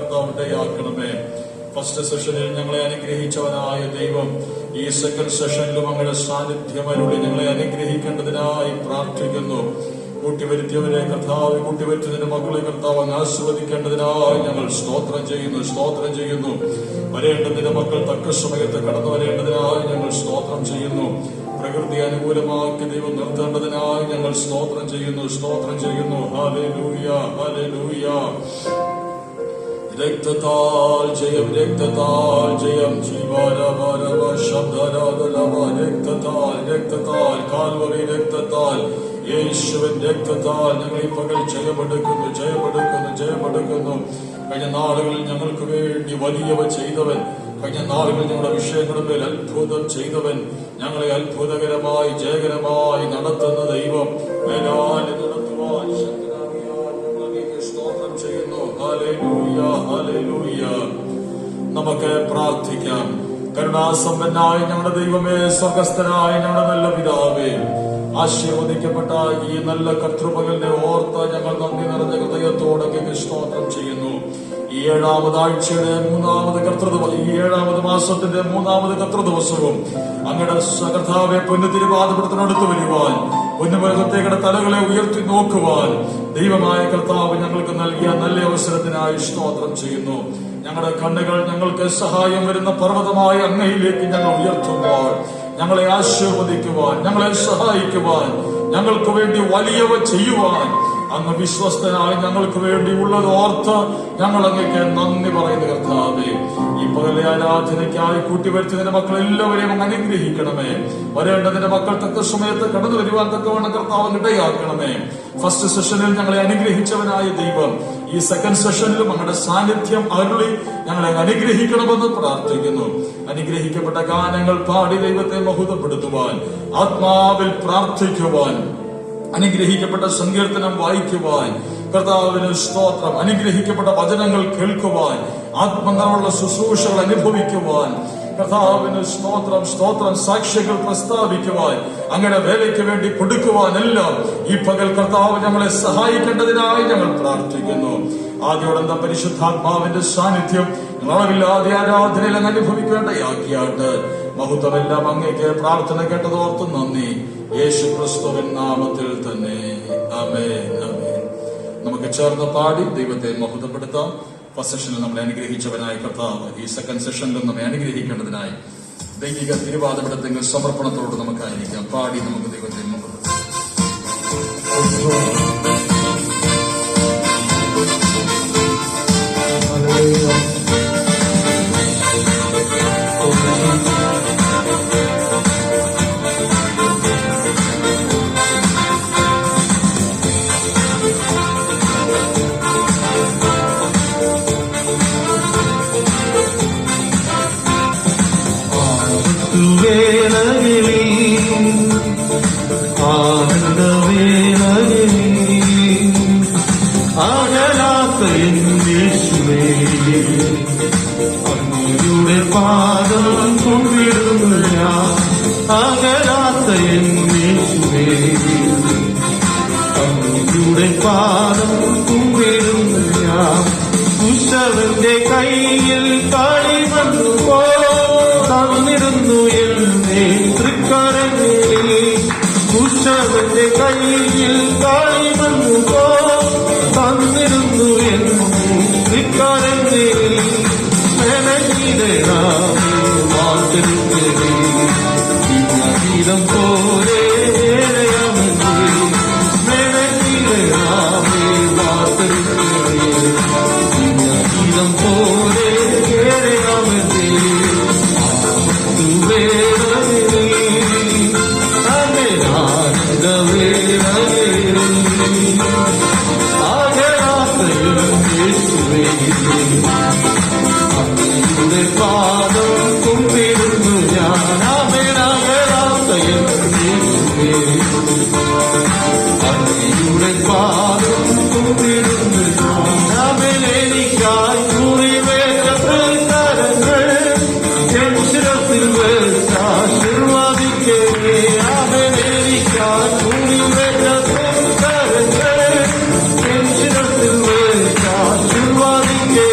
കർത്താവിടയാക്കണമേ. First സെഷനിൽ ഞങ്ങളെ അനുഗ്രഹിച്ചവനായ ദൈവം ഈ സെക്കൻഡ് സെഷനിലും അങ്ങയുടെ സാന്നിധ്യം അരുളി ഞങ്ങളെ അനുഗ്രഹിക്കേണ്ടതിനായി പ്രാർത്ഥിക്കുന്നു. കൂട്ടിവരുത്തിയവരെ കർത്താവ്, കൂട്ടിവരുത്തിയതിന്റെ മക്കളെ കർത്താവ് അങ്ങ് ആശീർവദിക്കേണ്ടതിനായി ഞങ്ങൾ സ്തോത്രം ചെയ്യുന്നു. വരേണ്ടതിന്റെ മക്കൾ തക്ക സമയത്ത് കടന്നു വരേണ്ടതിനായി ഞങ്ങൾ സ്തോത്രം ചെയ്യുന്നു. പ്രകൃതി അനുകൂലമാക്കി ദൈവം നിർത്തേണ്ടതിനായി ഞങ്ങൾ സ്തോത്രം ചെയ്യുന്നു. Hallelujah, hallelujah. രക്തത്താൽ ജയം, രക്തത്താൽ കാൽവറി രക്തത്താൽ, യേശുവിൻ രക്തത്താൽ ഞങ്ങൾ ഈ പകൽ ജയമെടുക്കുന്നു. കഴിഞ്ഞ നാളുകളിൽ ഞങ്ങൾക്ക് വേണ്ടി വലിയവ ചെയ്തവൻ, കഴിഞ്ഞ നാളുകളിൽ ഞങ്ങളുടെ വിഷയങ്ങളുടെ മേൽ അത്ഭുതം ചെയ്തവൻ, ഞങ്ങളെ അത്ഭുതകരമായി ജയകരമായി നടത്തുന്ന ദൈവം, നടത്തുവാൻ സ്തോത്രം ചെയ്യുന്നു. Hallelujah, hallelujah. നമുക്ക് പ്രാർത്ഥിക്കാം. കരുണാസമ്പന്നായ ഞങ്ങളുടെ ദൈവമേ, സ്വർഗസ്ഥനായ ഞങ്ങളുടെ നല്ല പിതാവേ, ആശീർവദിക്കപ്പെട്ട ഈ നല്ല കർത്തൃപകലിനെ ഓർത്ത് ഞങ്ങൾ നന്ദി നിറഞ്ഞ ഹൃദയത്തോടെ സ്തോത്രം ചെയ്യുന്നു. ഈ ഏഴാമത് ആഴ്ചയുടെ ഈ ഏഴാമത് മാസത്തിന്റെ 3ാമത് കർത്തൃദിവസവും അങ്ങയുടെ കർത്താവെ പൊന്നുതിരുപാദപീഠത്തിനടുത്ത് വരുവാൻ, പൊന്നുമൃഗത്തേക്കടെ തലകളെ ഉയർത്തി നോക്കുവാൻ ദൈവമായ കർത്താവ് ഞങ്ങൾക്ക് നൽകിയ നല്ല അവസരത്തിനായി സ്തോത്രം ചെയ്യുന്നു. ഞങ്ങളുടെ കണ്ണുകൾ ഞങ്ങൾക്ക് സഹായം വരുന്ന പർവ്വതമായ അങ്ങയിലേക്ക് ഞങ്ങൾ ഉയർത്തുമ്പോൾ, ഞങ്ങളെ ആശീർവദിക്കുവാൻ, ഞങ്ങളെ സഹായിക്കുവാൻ, ഞങ്ങൾക്ക് വേണ്ടി വലിയവ ചെയ്യുവാൻ അങ്ങ് വിശ്വസ്തനായി ഞങ്ങൾക്ക് വേണ്ടി ഉള്ളത് ഓർത്ത് ഞങ്ങൾ അങ്ങേക്ക് നന്ദി പറയുന്ന കർത്താവേ, ഈ പകലെ ആരാധനയ്ക്കായി കൂട്ടിവരുത്തിയതിന്റെ മക്കൾ എല്ലാവരെയും അങ്ങ് അനുഗ്രഹിക്കണമേ. വരേണ്ടതിന്റെ മക്കൾ തക്ക സമയത്ത് കടന്നു വരുവാൻ തക്കവണ്ണം കർത്താവ് ഇടയാക്കണമേ. ഫസ്റ്റ് സെഷനിൽ ഞങ്ങളെ അനുഗ്രഹിച്ചവനായ ദൈവം ഈ സെക്കൻഡ് സെഷനിലും അങ്ങയുടെ സാന്നിധ്യം അരുളി ഞങ്ങളെ അനുഗ്രഹിക്കണമെന്ന് പ്രാർത്ഥിക്കുന്നു. അനുഗ്രഹിക്കപ്പെട്ട ഗാനങ്ങൾ പാടി ദൈവത്തെ മഹത്വപ്പെടുത്തുവാൻ, ആത്മാവിൽ പ്രാർത്ഥിക്കുവാൻ, അനുഗ്രഹിക്കപ്പെട്ട സങ്കീർത്തനം വായിക്കുവാൻ കർത്താവിന് സ്തോത്രം, അനുഗ്രഹിക്കപ്പെട്ട വചനങ്ങൾ കേൾക്കുവാൻ, ആത്മനിറവുള്ള ശുശ്രൂഷകൾ അനുഭവിക്കുവാൻ കർത്താവിന് സ്തോത്രം, സാക്ഷ്യങ്ങൾ പ്രസ്താവിക്കുവാൻ, അങ്ങയുടെ വേലയ്ക്ക് വേണ്ടി കൊടുക്കുവാൻ എല്ലാം ഈ പകൽ കർത്താവ് ഞങ്ങളെ സഹായിക്കേണ്ടതിനായി ഞങ്ങൾ പ്രാർത്ഥിക്കുന്നു. ആദ്യോടന്ത പരിശുദ്ധാത്മാവിന്റെ സാന്നിധ്യം അളവില്ലാതെ ആരാധനയിൽ അങ്ങ് അനുഭവിക്കേണ്ടയാക്കിയാട്ട് മഹത്വമെല്ലാം അങ്ങേക്ക് പ്രാർത്ഥന കേട്ടതോർത്ത് നന്ദി. യേശു ക്രിസ്തുവിൻ നാമത്തിൽ തന്നെ ആമേൻ, ആമേൻ. നമുക്ക് ചേർന്ന് പാടി ദൈവത്തെ മഹത്വപ്പെടുത്താം. ഫസ്റ്റ് സെഷനിൽ നമ്മളെ അനുഗ്രഹിച്ചവനായ കർത്താവ് ഈ സെക്കൻഡ് സെഷനിലും നമ്മെ അനുഗ്രഹിക്കേണ്ടതിനായി ദൈവിക തിരുവാദപീഠത്തിൽ സമർപ്പണത്തോട് നമുക്കായിരിക്കാം. പാടി നമുക്ക് ദൈവത്തെ മഹത്വപ്പെടുത്താം. അങ്ങയുടെ പാദം കുമ്പിടുന്നു ഞാൻ, അകലാത്ത യേശുവേ, അങ്ങയുടെ പാദം കുമ്പിടുന്നു ഞാൻ. കുശവന്റെ കയ്യിൽ കളിവന്നു തന്നിരുന്നു എന്നെ തൃക്കരങ്ങളിൽ, കുശവന്റെ കയ്യിൽ കളിവന്നു തന്നിരുന്നു എന്നെ തൃക്കരങ്ങളിൽ. ഗീതം പോലെ ഗീതം പോലെ അങ്ങയുടെ പാദം കുമ്പിടുന്നു ഞാൻ, അങ്ങയുടെ പാദം കുമ്പിടുന്നു ഞാൻ. എനിക്കായി മുറിവേറ്റ കരങ്ങൾ എൻ ശിരസിൽ വെച്ച് ആശീർവദിക്കേ, എനിക്കായി മുറിവേറ്റ കരങ്ങൾ എൻ ശിരസിൽ വെച്ച് ആശീർവദിക്കേ.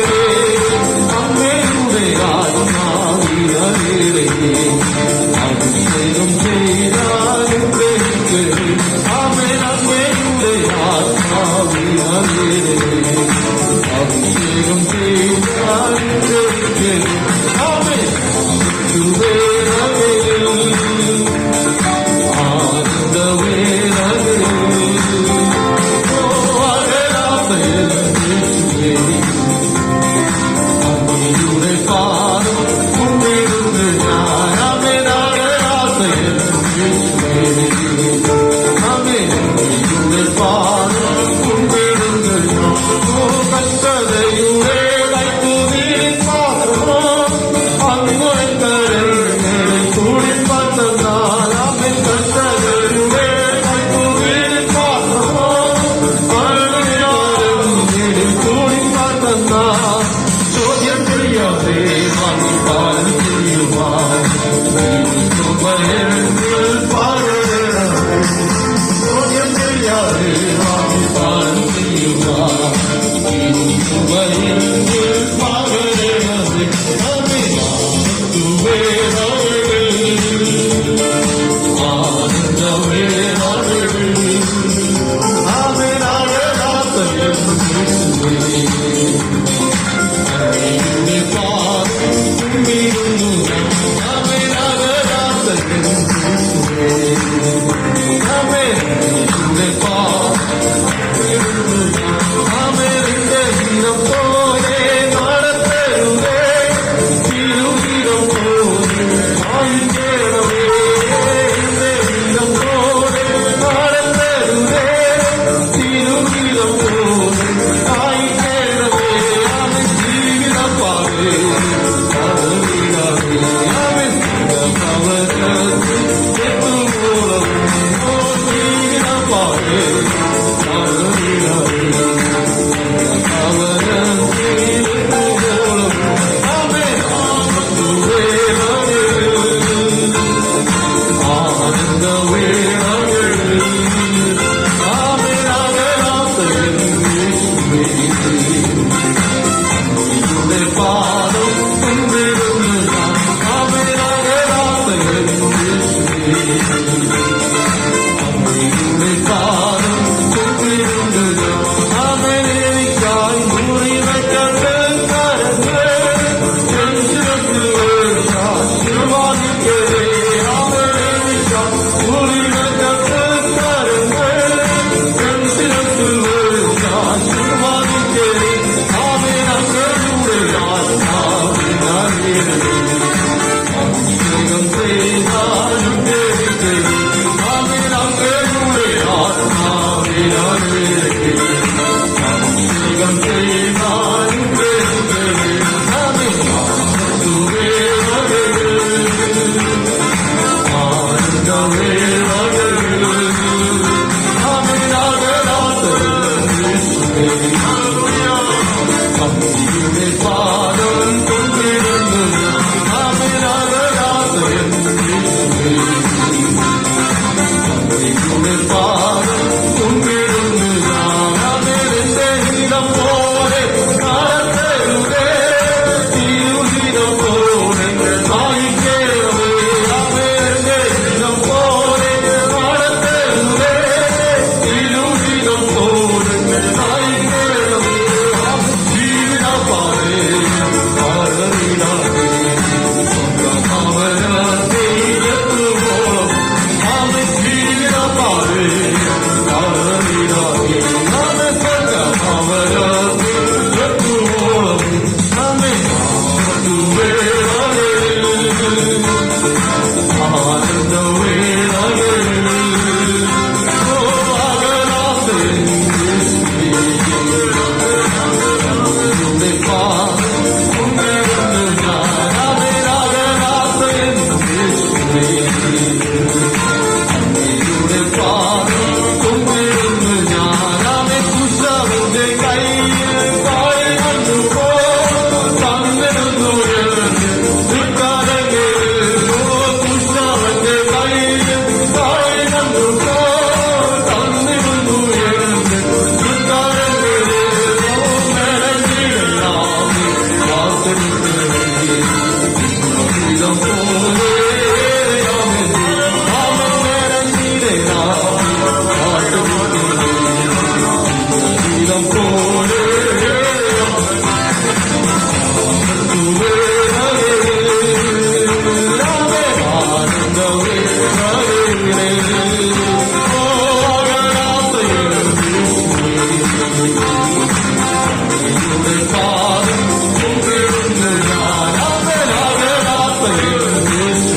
Yes.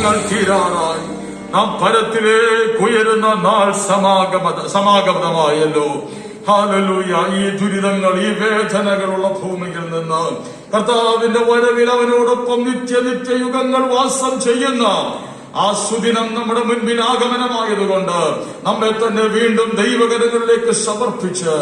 ദുരിതങ്ങൾ തീരാറായി നാം പരത്തിലേക്ക് ഉയരുന്ന നാൾ സമാഗതമായല്ലോ. ഹല്ലേലൂയ. ഈ ദുരിതങ്ങൾ, ഈ വേദനകളുള്ള ഭൂമിയിൽ നിന്ന് കർത്താവിന്റെ വരവിൽ അവനോടൊപ്പം നിത്യയുഗങ്ങൾ വാസം ചെയ്യുന്ന ആ സുദിനം നമ്മുടെ മുൻപിൽ ആഗമനമായതുകൊണ്ട് നമ്മെ തന്നെ വീണ്ടും ദൈവകരങ്ങളിലേക്ക് സമർപ്പിച്ച്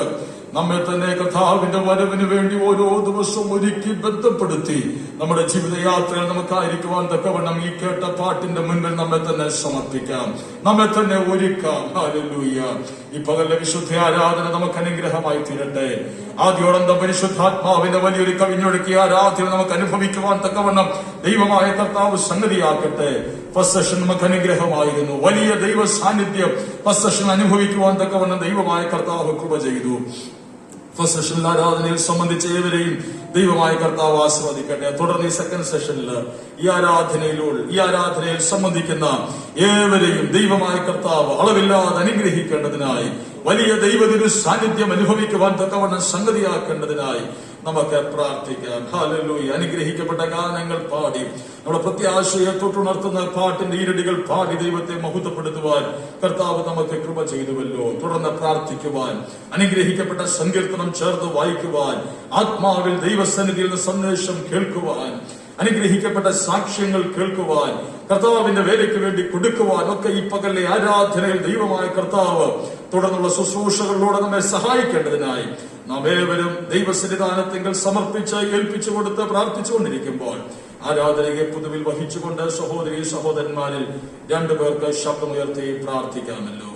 നമ്മെ തന്നെ കർത്താവിന്റെ വരവിന് വേണ്ടി ഓരോ ദിവസവും ഒരുക്കി ബന്ധപ്പെടുത്തി നമ്മുടെ ജീവിതയാത്രയിൽ നമുക്കായിരിക്കുവാൻ തക്കവണ്ണം ഈ കേട്ട പാട്ടിന്റെ മുൻപിൽ നമ്മെ തന്നെ സമർപ്പിക്കാം, നമ്മെ തന്നെ ഒരുക്കാം. ഹല്ലേലൂയ. ഈ പകലിലെ വിശുദ്ധ ആരാധന നമുക്ക് അനുഗ്രഹമായി തീരട്ടെ. ആദ്യോടന്തം പരിശുദ്ധാത്മാവിന്റെ വലിയൊരു കവിഞ്ഞൊഴുക്കിയ ആരാധന നമുക്ക് അനുഭവിക്കുവാൻ തക്കവണ്ണം ദൈവമായ കർത്താവ് സംഗതിയാക്കട്ടെ. ഫസ്റ്റ് സെഷൻ നമുക്ക് അനുഗ്രഹമായിരുന്നു. വലിയ ദൈവ സാന്നിധ്യം ഫസ്റ്റ് സെഷൻ അനുഭവിക്കുവാൻ തക്കവണ്ണം ദൈവമായ കർത്താവ് കൃപ ചെയ്തു. ഫസ്റ്റ് സെഷനിൽ ആരാധനയിൽ സംബന്ധിച്ച ഏവരെയും ദൈവമായ കർത്താവ് ആസ്വദിക്കട്ടെ. തുടർന്ന് ഈ സെക്കൻഡ് സെഷനിൽ ഈ ആരാധനയിൽ സംബന്ധിക്കുന്ന ഏവരെയും ദൈവമായ കർത്താവ് അളവില്ലാതെ അനുഗ്രഹിക്കേണ്ടതിനായി, വലിയ ദൈവത്തിനു സാന്നിധ്യം അനുഭവിക്കുവാൻ തക്കവണ്ണം സംഗതിയാക്കേണ്ടതിനായി നമുക്ക് പ്രാർത്ഥിക്കാം. ഹല്ലേലൂയ. അനുഗ്രഹിക്കപ്പെട്ട ഗാനങ്ങൾ പാടി നമ്മുടെ പ്രത്യാശയെ തൊട്ടുണർത്തുന്ന പാട്ടിന്റെ ഈരടികൾ പാടി ദൈവത്തെ മഹത്വപ്പെടുത്തുവാൻ കർത്താവ് നമുക്ക് കൃപ ചെയ്തുവല്ലോ. തുടർന്ന് പ്രാർത്ഥിക്കുവാൻ, അനുഗ്രഹിക്കപ്പെട്ട സങ്കീർത്തനം ചേർത്ത് വായിക്കുവാൻ, ആത്മാവിൽ ദൈവസന്നിധിയിൽ നിന്ന് സന്ദേശം കേൾക്കുവാൻ, അനുഗ്രഹിക്കപ്പെട്ട സാക്ഷ്യങ്ങൾ കേൾക്കുവാൻ, കർത്താവിന്റെ വേലയ്ക്ക് വേണ്ടി കൊടുക്കുവാൻ ഒക്കെ ഈ പകലിലെ ആരാധനയിൽ ദൈവമായ കർത്താവ് തുടർന്നുള്ള ശുശ്രൂഷകളിലൂടെ നമ്മെ സഹായിക്കേണ്ടതിനായി നാം ഏവരും ദൈവസന്നിധാനത്തിൽ സമർപ്പിച്ച് ഏൽപ്പിച്ചു കൊടുത്ത് പ്രാർത്ഥിച്ചുകൊണ്ടിരിക്കുമ്പോൾ ആരാധനയെ പുതുവിൽ വഹിച്ചുകൊണ്ട് സഹോദരി സഹോദരന്മാരിൽ രണ്ടുപേർക്ക് ശബ്ദമുയർത്തി പ്രാർത്ഥിക്കാമല്ലോ.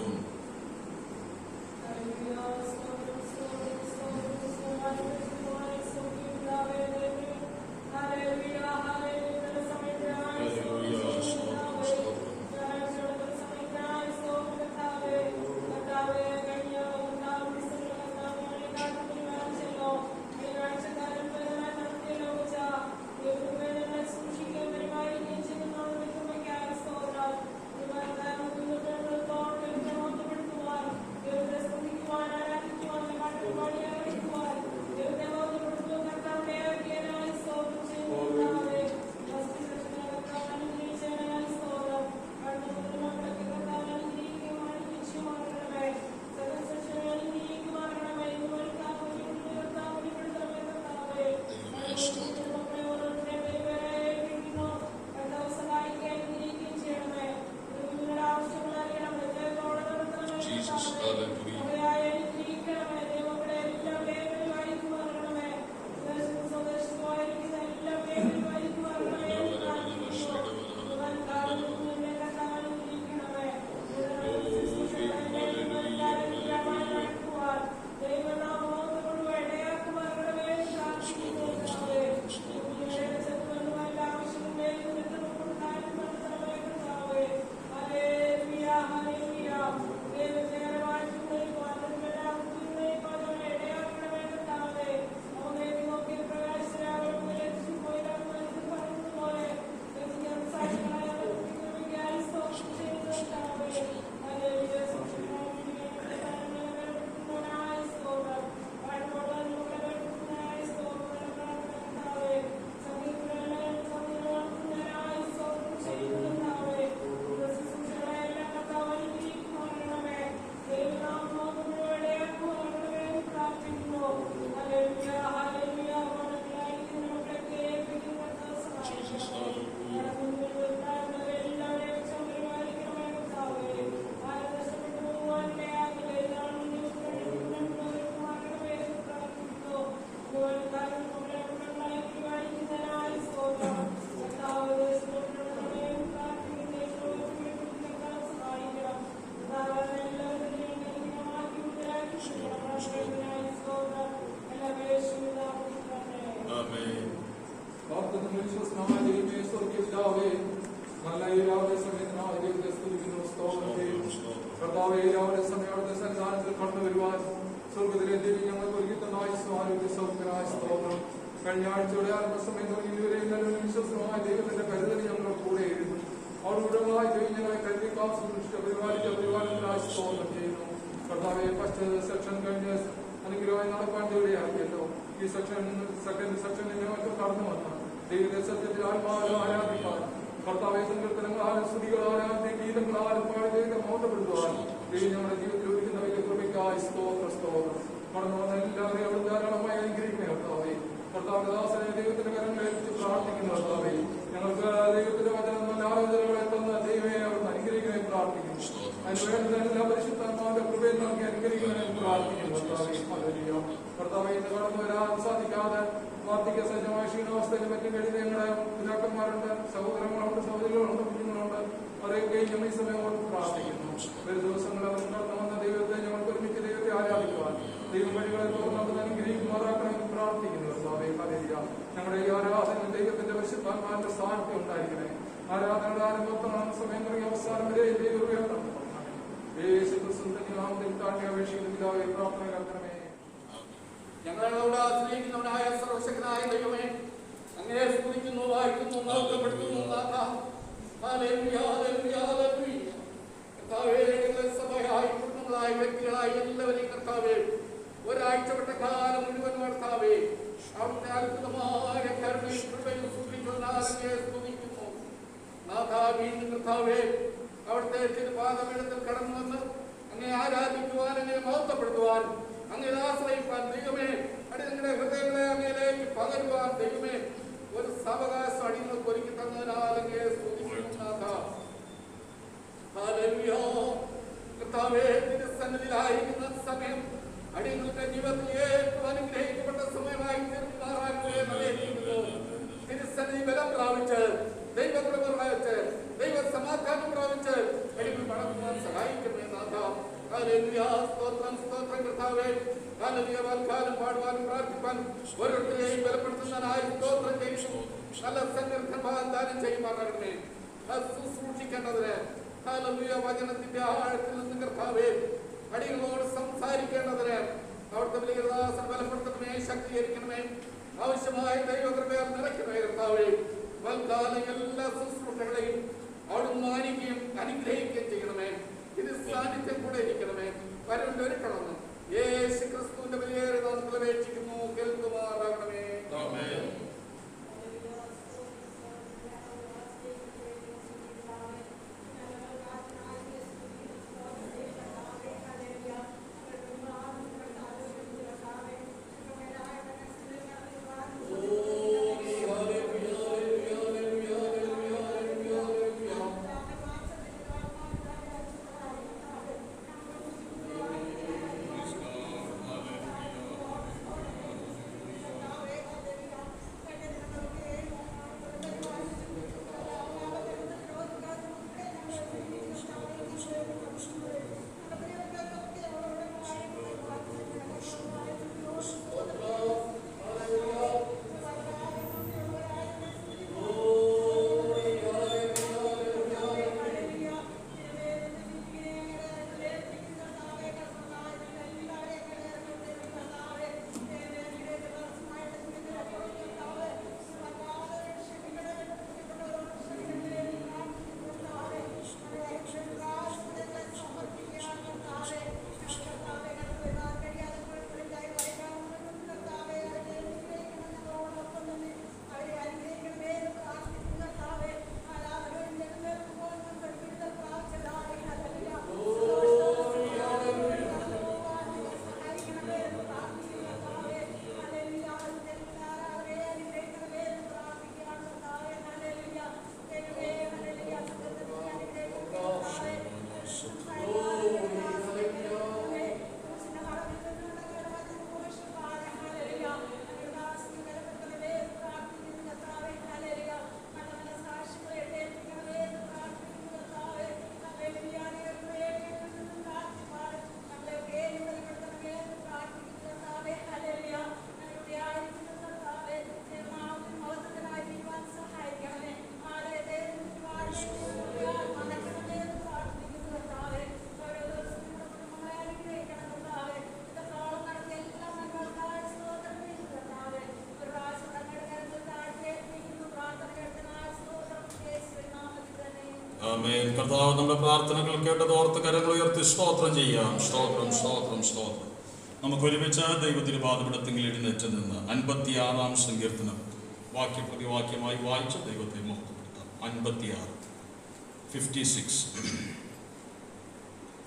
കഴിഞ്ഞാഴ്ചയുടെ ആത്മസമയം ഇതുവരെ വിശ്വസമായ ദൈവത്തിന്റെ കരുതൽ ഞങ്ങളുടെ കൂടെയായിരുന്നു. അവരുടമായി ദൈവം ഞങ്ങളെ കരുതി കാത്തു സൂക്ഷിച്ച് പരിപാലനത്തിനായി സ്തോത്രം ചെയ്യുന്നു. കർത്താവെ, ഫസ്റ്റ് സെക്ഷൻ കഴിഞ്ഞ് അനുഗ്രഹമായി നടപ്പാൻ ജോലിയാക്കിയല്ലോ. ഈ സെക്കൻഡ് സെക്ഷനിൽ ഞങ്ങൾക്ക് കടന്നു വന്ന ദൈവത്തെ സത്യത്തിൽ ആത്മാവിനെ ആരാധിക്കാൻ കർത്താവെ സങ്കീർത്തനങ്ങളാലും സ്തുതികളാലും ഗീതങ്ങളാലും പാടി ദൈവത്തെ മഹത്വപ്പെടുത്തുവാൻ ദൈവം ഞങ്ങളുടെ ജീവിതത്തിൽ ഒരുക്കുന്ന വലിയ കൃപയ്ക്കായി സ്തോത്രം. കടന്നു വന്ന എല്ലാവരെയും അവിടെ ധാരാളമായി അനുഗ്രഹിക്കുന്ന കർത്താവെ, കർത്താവിന്റെ ദാസനെ ദൈവത്തിന്റെ കരങ്ങളിൽ എത്തിച്ച് പ്രാർത്ഥിക്കുന്ന കർത്താവെ, ഞങ്ങൾക്ക് ദൈവത്തിന്റെ വചനം നല്ല ആലോചനകളെ തന്ന ദൈവമേ അവിടുന്ന് അനുഗ്രഹിക്കണേ പ്രാർത്ഥിക്കുന്നു. അതിന് വേണ്ട എല്ലാ പരിശുദ്ധാത്മാവിന്റെ കൃപയിൽ നൽകി അനുഗ്രഹിക്കണേ പ്രാർത്ഥിക്കുന്നു കർത്താവെ. കർത്താവെ, ഇന്ന് കടന്നു വരാൻ സാധിക്കാതെ വാർദ്ധക്യ സജ്ജമായ ക്ഷീണാവസ്ഥയിലും മറ്റും കഴിയുന്ന ഞങ്ങളുടെ പിതാക്കന്മാരുണ്ട്, സഹോദരങ്ങളുണ്ട്, സഹോദരികളുണ്ട്, കുഞ്ഞുങ്ങളുണ്ട്. അവരെയൊക്കെ ഞങ്ങൾ ഈ സമയം കൊണ്ട് പ്രാർത്ഥിക്കുന്നു. ഒരു ദിവസങ്ങൾ അവർ കടന്നു വന്ന ദൈവത്തെ ഞങ്ങൾക്ക് ഒരുമിച്ച് ദൈവത്തെ ആരാധിക്കുവാൻ ദൈവം വഴികളെ തുറന്നത് അനുഗ്രഹിക്കുമാറാക്കണമെന്ന് പ്രാർത്ഥിക്കുന്നു കർത്താവെ. ഹല്ലേലൂയ. ഞങ്ങളുടെ ഈ ആരാധന ദൈവത്തിന്റെ പരിശുദ്ധാത്മാവിന്റെ സാന്നിധ്യം ഉണ്ടായിരിക്കണേ. ആരാധനയുടെ ആരംഭത്തോളം സമയം തുടങ്ങി അവസാനം വരെ ദൈവം യേശുക്രിസ്തുവിന്റെ നാമത്തിൽ താഴ്ത്തി അപേക്ഷിക്കുന്ന പിതാവേ, പ്രാർത്ഥന കേൾക്കണമേ. ഞങ്ങളോട് ആശ്രയിക്കുന്നവനായ സർവശക്തനായ ദൈവമേ, അങ്ങയെ സ്തുതിക്കുന്നു, വായിക്കുന്നു, മഹത്വപ്പെടുത്തുന്നു. കർത്താവേ, ഞങ്ങളെ സഭയായി കുടുംബങ്ങളായി വ്യക്തികളായി എല്ലാവരെയും കർത്താവേ ഒരാഴ്ചപ്പെട്ട കാലം മുഴുവൻ കർത്താവേ അവിടുത്തെ അത്ഭുതമായ കരുണയും കൃപയും സൂക്ഷിക്കുന്നതിനാൽ അങ്ങയെ സ്തുതിക്കുന്നു. വീണ്ടും കർത്താവേ അവിടുത്തെ തിരുപാദപീഠത്തിൽ കടന്നു വന്ന് അങ്ങയെ ആരാധിക്കുവാൻ, അങ്ങയെ മഹത്വപ്പെടുത്തുവാൻ, അങ്ങയെ ആശ്രയിപ്പാൻ ദൈവമേ, ഞങ്ങളുടെ ഹൃദയങ്ങളെ അങ്ങയിലേക്ക് പകരുവാൻ ദൈവമേ ഒരു സാവകാശം അടിങ്ങൾക്ക് ഒരുക്കി തന്നതിനാൽ അങ്ങയെ സ്തുതിക്കുന്നു. കർത്താവേ, തിരുസന്നിധിയിലായിരിക്കുന്ന സമയം അടിയങ്ങളുടെ ജീവിതത്തിൽ ഏറ്റവും അനുഗ്രഹിക്കപ്പെട്ട സമയമായി തീർമാറാകുന്നു. തിരുസന്നിധി ബലം പ്രാപിച്ച്, ദൈവകൃപ പ്രാപിച്ച്, ദൈവ സമാധാനം പ്രാപിച്ച് അടികൾ മടങ്ങുവാൻ സഹായിക്കണമേ നാഥ. സ്തോത്രം കർത്താവേ. കാലം പാടുവാനും പ്രാർത്ഥിപ്പാൻ ഓരോരുത്തരെയും ബലപ്പെടുത്തുന്നതിനായി സ്തോത്രം ചെയ്യുന്നു. നല്ല സങ്കീർത്തനം ദാനം ചെയ്യുമാറാകണമേ. ശുശ്രൂഷിക്കേണ്ടതിന് വചനത്തിന്റെ ആഴത്തിൽ നിന്ന് കർത്താവേ അടികളോട് സംസാരിക്കേണ്ടതിന് അവിടുത്തെ വലിയദാസൻ ബലപ്പെടുത്തണമേ, ശക്തീകരിക്കണമേ. ആവശ്യമായ ദൈവകൃപയാൽ നിറയ്ക്കണമേ കർത്താവേ. വൽക്കാലം എല്ലാ ശുശ്രൂഷകളെയും അവിടുന്ന് മാനിക്കുകയും അനുഗ്രഹിക്കുകയും ചെയ്യണമേ. ഇത് സാന്നിധ്യം കൂടെ ഇരിക്കണമേ. വരണ്ടൊരുക്കണമെന്ന് യേശു ക്രിസ്തുവിന്റെ വലിയേറെ നാമത്തിൽ അപേക്ഷിക്കുന്നു, കേൾക്കുമാറാകണമേ. കർത്താവ് നമ്മുടെ പ്രാർത്ഥനകൾ കേട്ടത് ഓർത്ത് കരങ്ങൾ ഉയർത്തി സ്തോത്രം ചെയ്യാം. സ്തോത്രം സ്തോത്രം സ്തോത്രം. നമുക്ക് ഒരുമിച്ച് ദൈവത്തിന് പാദപീഠത്തിൽ എഴുന്നേറ്റ് നിന്ന് 56-ാം സങ്കീർത്തനം വാക്യപ്രതിവാക്യമായി വായിച്ച് ദൈവത്തെ മുക്തപ്പെടുത്താം. 56.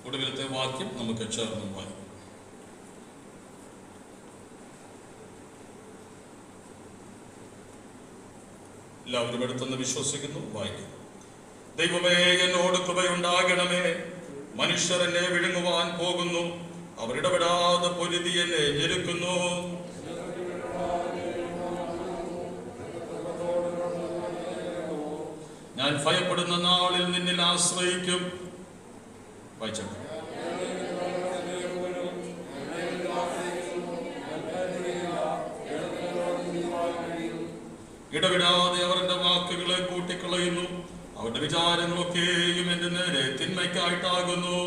ഒടുവിലത്തെ വാക്യം നമുക്ക് ചേർന്ന് വായിക്കാം. എല്ലാവരും എടുത്തെന്ന് വിശ്വസിക്കുന്നു. വായിക്കും. ദൈവമേ, എന്നോട് കൃപയുണ്ടാകണമേ. മനുഷ്യർ എന്നെ വിഴുങ്ങുവാൻ പോകുന്നു. അവരിടപെടാതെ പൊരുതി എന്നെ ഞെരുക്കുന്നു. ഞാൻ ഭയപ്പെടുന്ന നാളിൽ നിന്നിൽ ആശ്രയിക്കും. വായിച്ചു. ഇടവിടാതെ അവർ എന്റെ വാക്കുകളെ കൂട്ടിക്കളയുന്നു. അവരുടെ വിചാരങ്ങളൊക്കെയും എന്റെ നേരെ തിന്മയ്ക്കായിട്ടാകുന്നു.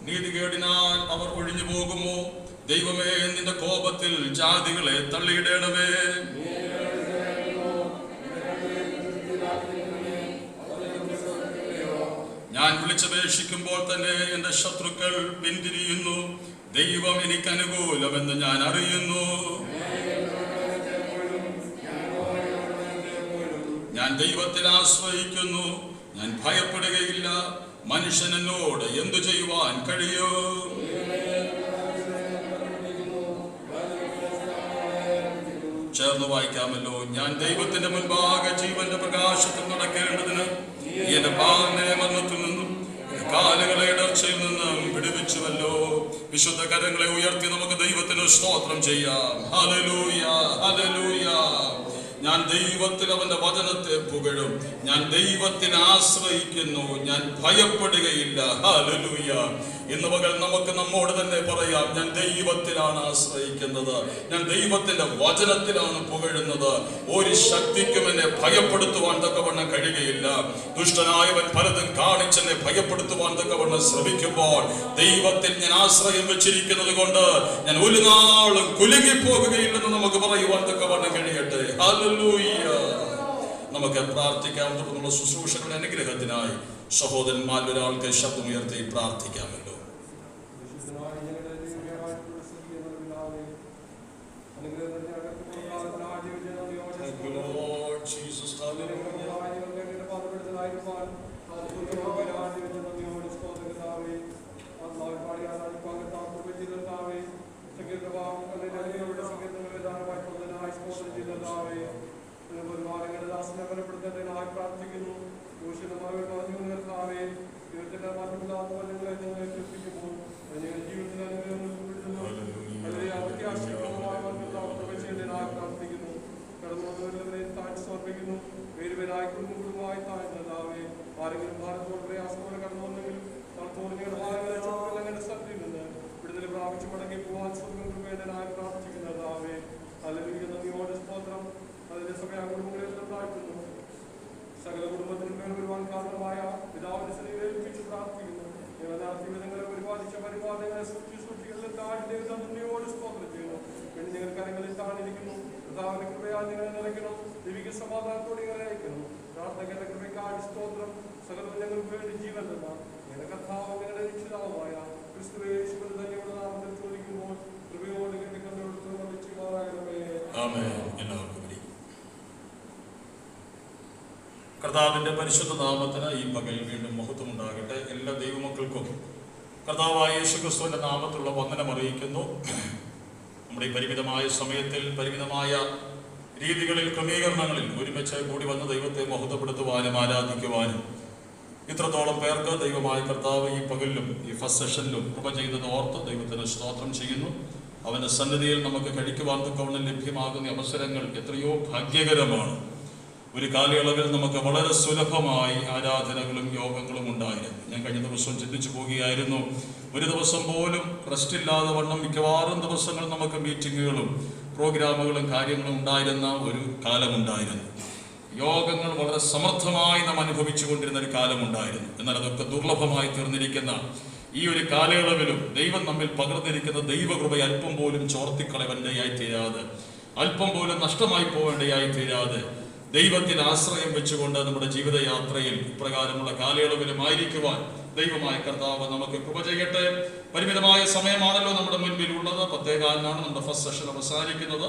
നീതികേടിനാൽ അവർ ഒഴിഞ്ഞു പോകുമോ? ദൈവമേ, നിന്റെ കോപത്തിൽ ജാതികളെ തള്ളിയിടണമേ. ഞാൻ വിളിച്ചപേക്ഷിക്കുമ്പോൾ തന്നെ എന്റെ ശത്രുക്കൾ പിന്തിരിയുന്നു. ദൈവം എനിക്ക് അനുകൂലമെന്ന് ഞാൻ അറിയുന്നു. ഞാൻ ദൈവത്തിൽ ആശ്രയിക്കുന്നു. ഞാൻ ഭയപ്പെടുകയില്ല. മനുഷ്യൻ എന്നോട് എന്തു ചെയ്യുവാൻ കഴിയോ? ചേർന്ന് വായിക്കാമല്ലോ. ഞാൻ ദൈവത്തിന്റെ മുൻപാകെ ജീവന്റെ പ്രകാശത്തിൽ നടക്കേണ്ടതിന് എന്റെ പാലിനെ മരണത്തിൽ നിന്നും കാലുകളെ ഇടർച്ചയിൽ നിന്നും വിടുവിച്ചുവല്ലോ. വിശുദ്ധ കരങ്ങളെ ഉയർത്തി നമുക്ക് ദൈവത്തിന് സ്തോത്രം ചെയ്യാം. Hallelujah, hallelujah. ഞാൻ ദൈവത്തിൽ അവന്റെ വചനത്തെ പുകഴും. ഞാൻ ദൈവത്തിൽ ആശ്രയിക്കുന്നു. ഞാൻ ഭയപ്പെടുകയില്ല. ഹല്ലേലൂയ. ഇന്ന് പകൽ നമുക്ക് നമ്മോട് തന്നെ പറയാം, ഞാൻ ദൈവത്തിലാണ് ആശ്രയിക്കുന്നത്. ഞാൻ ദൈവത്തിന്റെ വചനത്തിലാണ് പുകഴുന്നത്. ഒരു ശക്തിക്കും എന്നെ ഭയപ്പെടുത്തുവാൻ തക്കവണ്ണം കഴിയുകയില്ല. ദുഷ്ടനായവൻ പലതും കാണിച്ചെന്നെ ഭയപ്പെടുത്തുവാൻ തക്കവണ്ണം ശ്രമിക്കുമ്പോൾ ദൈവത്തിൽ ഞാൻ ആശ്രയം വെച്ചിരിക്കുന്നത് കൊണ്ട് ഞാൻ ഒരു നാളും കുലുങ്ങിപ്പോകുകയില്ലെന്ന് നമുക്ക് പറയുവാൻ തക്കവണ്ണം കഴിയട്ടെ. ഹല്ലേലൂയ. നമുക്ക് പ്രാർത്ഥിക്കാം. തുടർന്നുള്ള ശുശ്രൂഷകളുടെ അനുഗ്രഹത്തിനായി സഹോദരന്മാരിൽ ഒരാൾക്ക് ശബ്ദമുയർത്തി പ്രാർത്ഥിക്കാമല്ലോ. സകല കുടുംബത്തിനും മേൽ വരുവാൻ കാരണമായ പിതാവിന്റെ സന്നിധിയിൽ ഏൽപ്പിച്ചു പ്രാർത്ഥിക്കുന്നു. നിങ്ങളെ പരിപാലിച്ച പരിപാലനങ്ങളെ സൂക്ഷിക്കുന്ന നന്ദിയോട് സ്തോത്രം ചെയ്യുന്നു. പിന്നെ നിങ്ങൾ കരങ്ങളിൽ താണിരിക്കുന്നു. പിതാവിന്റെ കൃപയാൽ നിങ്ങളെ നിറയ്ക്കണം. ദൈവിക സമാധാനത്തോടെ നിങ്ങളെ അയക്കണം. പ്രാർത്ഥനയുടെ കൃപയ്ക്കായി സ്തോത്രം. സകലവും ഞങ്ങൾക്ക് വേണ്ടി ജീവൻ തന്ന ഞങ്ങളുടെ കർത്താവ് ഞങ്ങളുടെ രക്ഷിതാവുമായ ക്രിസ്തുയേശുവിന്റെ തന്നെയുള്ള നാമത്തിൽ ചോദിക്കുമ്പോൾ കൃപയോട് കണ്ടുകൊടുത്ത് വന്ദിച്ചുമാറാകണമേ. ആമേൻ. എല്ലാവർക്കും കർത്താവിന്റെ പരിശുദ്ധ നാമത്തിന് ഈ പകൽ വീണ്ടും മഹത്വം ഉണ്ടാകട്ടെ. എല്ലാ ദൈവമക്കൾക്കും കർത്താവായ യേശുക്രിസ്തുവിന്റെ നാമത്തിലുള്ള വന്ദനം അറിയിക്കുന്നു. നമ്മുടെ ഈ പരിമിതമായ സമയത്തിൽ പരിമിതമായ രീതികളിൽ ക്രമീകരണങ്ങളിൽ ഒരുമിച്ച് കൂടി വന്ന് ദൈവത്തെ മഹത്വപ്പെടുത്തുവാനും ആരാധിക്കുവാനും ഇത്രത്തോളം പേർക്ക് ദൈവമായ കർത്താവ് ഈ പകലിലും ഈ ഫസ്റ്റ് സെഷനിലും കൃപ ചെയ്തത് ഓർത്ത് ദൈവത്തിന് സ്തോത്രം ചെയ്യുന്നു. അവന്റെ സന്നിധിയിൽ നമുക്ക് കഴിക്കുവാൻ തക്കവണ്ണം ലഭ്യമാകുന്ന അവസരങ്ങൾ എത്രയോ ഭാഗ്യകരമാണ്. ഒരു കാലയളവിൽ നമുക്ക് വളരെ സുലഭമായി ആരാധനകളും യോഗങ്ങളും ഉണ്ടായിരുന്നു. ഞാൻ കഴിഞ്ഞ ദിവസം ചിന്തിച്ചു പോവുകയായിരുന്നു, ഒരു ദിവസം പോലും റെസ്റ്റ് ഇല്ലാതെ വണ്ണം മിക്കവാറും ദിവസങ്ങൾ നമുക്ക് മീറ്റിങ്ങുകളും പ്രോഗ്രാമുകളും കാര്യങ്ങളും ഉണ്ടായിരുന്ന ഒരു കാലമുണ്ടായിരുന്നു. യോഗങ്ങൾ വളരെ സമർത്ഥമായി നാം അനുഭവിച്ചു കൊണ്ടിരുന്ന ഒരു കാലമുണ്ടായിരുന്നു. എന്നാൽ അതൊക്കെ ദുർലഭമായി തീർന്നിരിക്കുന്ന ഈ ഒരു കാലയളവിലും ദൈവം നമ്മിൽ പകർന്നിരിക്കുന്ന ദൈവകൃപ അല്പം പോലും ചോർത്തിക്കളവേണ്ടയായി തീരാതെ, അല്പം പോലും നഷ്ടമായി പോവേണ്ടയായി തീരാതെ ദൈവത്തിൽ ആശ്രയം വെച്ചുകൊണ്ട് നമ്മുടെ ജീവിതയാത്രയിൽ ഇപ്രകാരമുള്ള കാലയളവിലും ആയിരിക്കുവാൻ ദൈവമായ കർത്താവ് നമുക്ക് കൃപ ചെയ്യട്ടെ. പരിമിതമായ സമയമാണല്ലോ നമ്മുടെ മുൻപിലുള്ളത്. 10:15 നമ്മുടെ ഫസ്റ്റ് സെഷൻ അവസാനിക്കുന്നത്.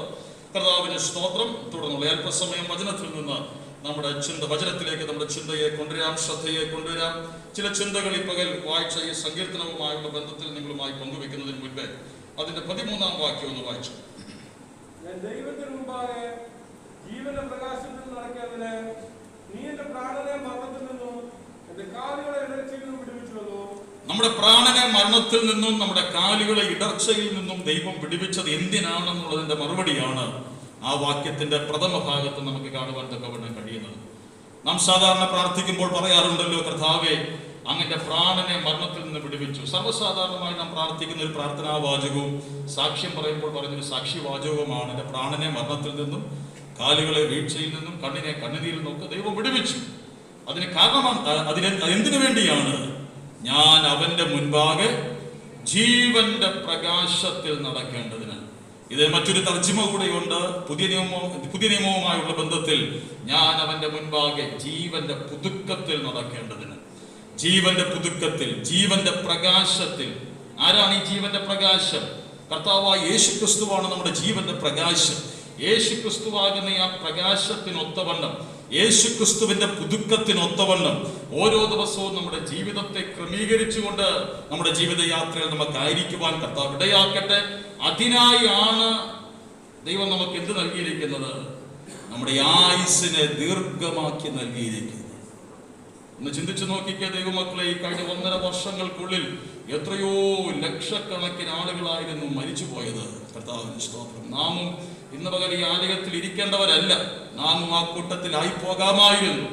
കർത്താവിന് സ്തോത്രം. തുടർന്നുള്ള അല്പസമയം വചനത്തിൽ നിന്ന് നമ്മുടെ വചനത്തിലേക്ക് നമ്മുടെ ചിന്തയെ കൊണ്ടുവരാം, ശ്രദ്ധയെ കൊണ്ടുവരാം. ചില ചിന്തകൾ ഈ പകൽ വായിച്ച ഈ സങ്കീർത്തനവുമായുള്ള ബന്ധത്തിൽ നിങ്ങളുമായി പങ്കുവെക്കുന്നതിന് മുൻപേ അതിന്റെ 13-ാം വാക്യം ഒന്ന് വായിച്ചു. ഞാൻ ദൈവത്തിന് മുമ്പാകെ ജീവന്റെ പ്രകാശത്തിൽ നടക്കേണ്ടതിന് നീ എന്റെ പ്രാണനെ മരണത്തിൽ നിന്നും എന്റെ കാലുകളെ ഇടർച്ചയിൽ നിന്നും വിടുവിച്ചുവല്ലോ. നമ്മുടെ പ്രാണനെ മരണത്തിൽ നിന്നും നമ്മുടെ കാലുകളെ ഇടർച്ചയിൽ നിന്നും ദൈവം വിടുവിച്ചത് എന്തിനാണെന്നുള്ളതിന്റെ മറുപടിയാണ് ആ വാക്യത്തിന്റെ പ്രഥമ ഭാഗത്ത് നമുക്ക് കാണുവാൻ തക്കവണ്ണം കഴിയുന്നത്. നാം സാധാരണ പ്രാർത്ഥിക്കുമ്പോൾ പറയാറുണ്ടല്ലോ, കർത്താവേ അങ്ങന്റെ പ്രാണനെ മരണത്തിൽ നിന്ന് വിടുവിച്ചു. സർവ്വസാധാരണമായി നാം പ്രാർത്ഥിക്കുന്ന ഒരു പ്രാർത്ഥനാ വാചകവും സാക്ഷ്യം പറയുമ്പോൾ പറയുന്നൊരു സാക്ഷ്യവാചകവുമാണ്, എന്റെ പ്രാണനെ മരണത്തിൽ നിന്നും കാലുകളെ വീഴ്ചയിൽ നിന്നും കണ്ണിനെ കണ്ണുനീരിൽ നിന്നൊക്കെ ദൈവം വിടുവിച്ചു. അതിന് കാരണം എന്തിനു വേണ്ടിയാണ്? ഞാൻ അവന്റെ മുൻപാകെ ജീവന്റെ പ്രകാശത്തിൽ നടക്കേണ്ടതിന്. ഇത് മറ്റൊരു തർജ്ജിമ കൂടെയുണ്ട്. പുതിയ നിയമവുമായുള്ള ബന്ധത്തിൽ ഞാൻ അവന്റെ മുൻപാകെ ജീവന്റെ പുതുക്കത്തിൽ നടക്കേണ്ടതിന്. ജീവന്റെ പുതുക്കത്തിൽ, ജീവന്റെ പ്രകാശത്തിൽ. ആരാണ് ഈ ജീവന്റെ പ്രകാശം? കർത്താവായ യേശു ക്രിസ്തുവാണ് നമ്മുടെ ജീവന്റെ പ്രകാശം. യേശു ക്രിസ്തുവാകുന്ന ആ പ്രകാശത്തിനൊത്തവണ്ണം, യേശു ക്രിസ്തുവിന്റെ പുതുക്കത്തിനൊത്തവണ്ണം ഓരോ ദിവസവും നമ്മുടെ ജീവിതത്തെ ക്രമീകരിച്ചുകൊണ്ട് നമ്മുടെ ജീവിതയാത്രയിൽ നമുക്കായിരിക്കുവാൻ കർത്താവ് ഇടയാക്കട്ടെ. അതിനായാണ് ദൈവം നമുക്ക് എന്ത് നൽകിയിരിക്കുന്നത്? നമ്മുടെ ആയുസ്സിനെ ദീർഘമാക്കി നൽകിയിരിക്കുന്നത്. ഒന്ന് ചിന്തിച്ചു നോക്കിക്കേ ദൈവമക്കളെ, ഈ കഴിഞ്ഞ 1.5 വർഷങ്ങൾക്കുള്ളിൽ എത്രയോ ലക്ഷക്കണക്കിന് ആളുകളായിരുന്നു മരിച്ചു പോയത്. കർത്താവിന് സ്തോത്രം. നാമും ഇന്ന് പകൽ ഈ ആലയത്തിൽ ഇരിക്കേണ്ടവരല്ല, നാമും ആ കൂട്ടത്തിലായി പോകാമായിരുന്നു.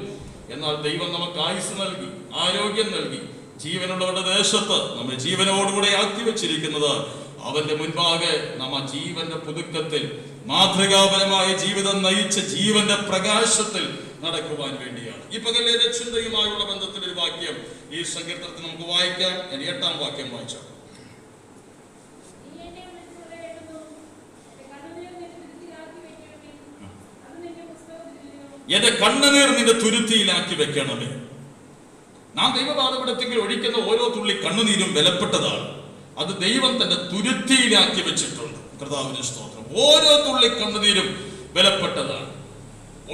എന്നാൽ ദൈവം നമുക്ക് ആയുസ് നൽകി, ആരോഗ്യം നൽകി. ജീവനുള്ളവരുടെ ദേശത്ത് നമ്മെ ജീവനോടുകൂടെ ആക്കി വെച്ചിരിക്കുന്നത് അവന്റെ മുൻപാകെ നാം ആ ജീവന്റെ പുതുക്കത്തിൽ, മാതൃകാപരമായ ജീവിതം നയിച്ച ജീവന്റെ പ്രകാശത്തിൽ നടക്കുവാൻ വേണ്ടിയാണ്. ഈ പകലിലെ ചിന്തയുമായുള്ള ബന്ധത്തിൽ ഒരു വാക്യം ഈ സങ്കീർത്തനത്തിൽ നമുക്ക് വായിക്കാം. 8-ാം വാക്യം വായിച്ചു. എന്റെ കണ്ണുനീർ നിന്റെ തുരുത്തിയിലാക്കി വെക്കണമേ. നാം ദൈവപാദപീഠത്തിൽ ഒഴിക്കുന്ന ഓരോ തുള്ളി കണ്ണുനീരും വിലപ്പെട്ടതാണ്. അത് ദൈവം തന്റെ തുരുത്തിയിലാക്കി വെച്ചിട്ടുണ്ട്. കർത്താവിന് സ്തോത്രം. ഓരോ തുള്ളി കണ്ണുനീരും വിലപ്പെട്ടതാണ്.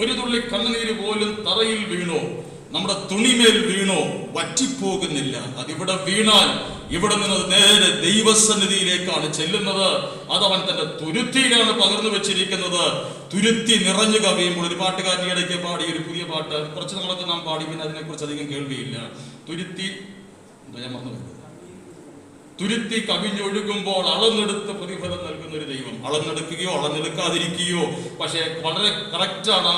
ഒരു തുള്ളി കണ്ണുനീര് പോലും തറയിൽ വീണോ, നമ്മുടെ തുണിമേൽ വീണോ വറ്റിപ്പോകുന്നില്ല. അതിവിടെ വീണാൽ ഇവിടെ നിന്ന് നേരെ ദൈവസന്നിധിയിലേക്കാണ് ചെല്ലുന്നത്. അതവൻ തന്റെ തുരുത്തിയിലാണ് പകർന്നു വെച്ചിരിക്കുന്നത്. തുരുത്തി നിറഞ്ഞു കവിയുമ്പോൾ ഒരു പാട്ടുകാരൻ ഇടയ്ക്ക് പാടി ഒരു പുതിയ പാട്ട്, കുറച്ച് നമ്മളൊക്കെ നാം പാടി, പിന്നെ അതിനെക്കുറിച്ച് അധികം കേൾവിയില്ല. തുരുത്തി ഞാൻ മറന്നു. തുരുത്തി കവിഞ്ഞൊഴുകുമ്പോൾ അളന്നെടുത്ത് പ്രതിഫലം നൽകുന്ന ഒരു ദൈവം. അളന്നെടുക്കുകയോ അളന്നെടുക്കാതിരിക്കുകയോ, പക്ഷേ വളരെ കറക്റ്റാണ്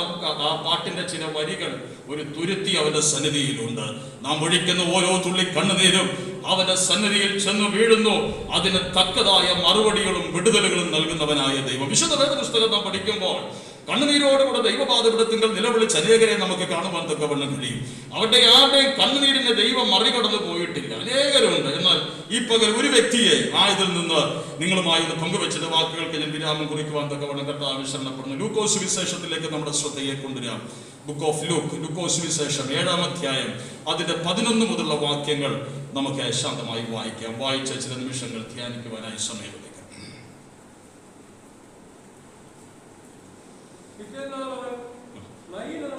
ആ പാട്ടിന്റെ ചില വരികൾ. ഒരു തുരുത്തി അവന്റെ സന്നിധിയിലുണ്ട്. നാം ഒഴിക്കുന്ന ഓരോ തുള്ളി കണ്ണുനീരും അവന്റെ സന്നിധിയിൽ ചെന്ന് വീഴുന്നു. അതിന് തക്കതായ മറുപടികളും വിടുതലുകളും നൽകുന്നവനായ ദൈവം. വിശുദ്ധ വേദപുസ്തകം നാം പഠിക്കുമ്പോൾ കണ്ണുനീരോടുകൂടെ ദൈവപാദപീഠത്തിങ്കൽ നിലവിളിച്ച് അനേകരെ നമുക്ക് കാണുവാൻ തക്കവണ്ണം കഴിയും. അവരുടെ ആരുടെയും കണ്ണുനീരിനെ ദൈവം മറികടന്നു പോയിട്ടില്ല. അനേകരുണ്ട്. എന്നാൽ ഈ പകൽ ഒരു വ്യക്തിയെ ആയതിൽ നിന്ന് നിങ്ങളുമായി പങ്കുവെച്ചത് വാക്കുകൾക്ക് ഞാൻ വിരാമം കുറിക്കുവാൻ തക്കവണ്ണം കർത്താവ് ശരണപ്പെടുന്നു. ലൂക്കോസ് വിശേഷത്തിലേക്ക് നമ്മുടെ ശ്രദ്ധയെ കൊണ്ടുവരാം. ബുക്ക് ഓഫ് ലൂക്കോസ് വിശേഷം 7-ാം അധ്യായം അതിന്റെ 11 മുതലുള്ള വാക്യങ്ങൾ നമുക്ക് ശാന്തമായി വായിക്കാം. വായിച്ച ചില നിമിഷങ്ങൾ ധ്യാനിക്കുവാനായി സമയം.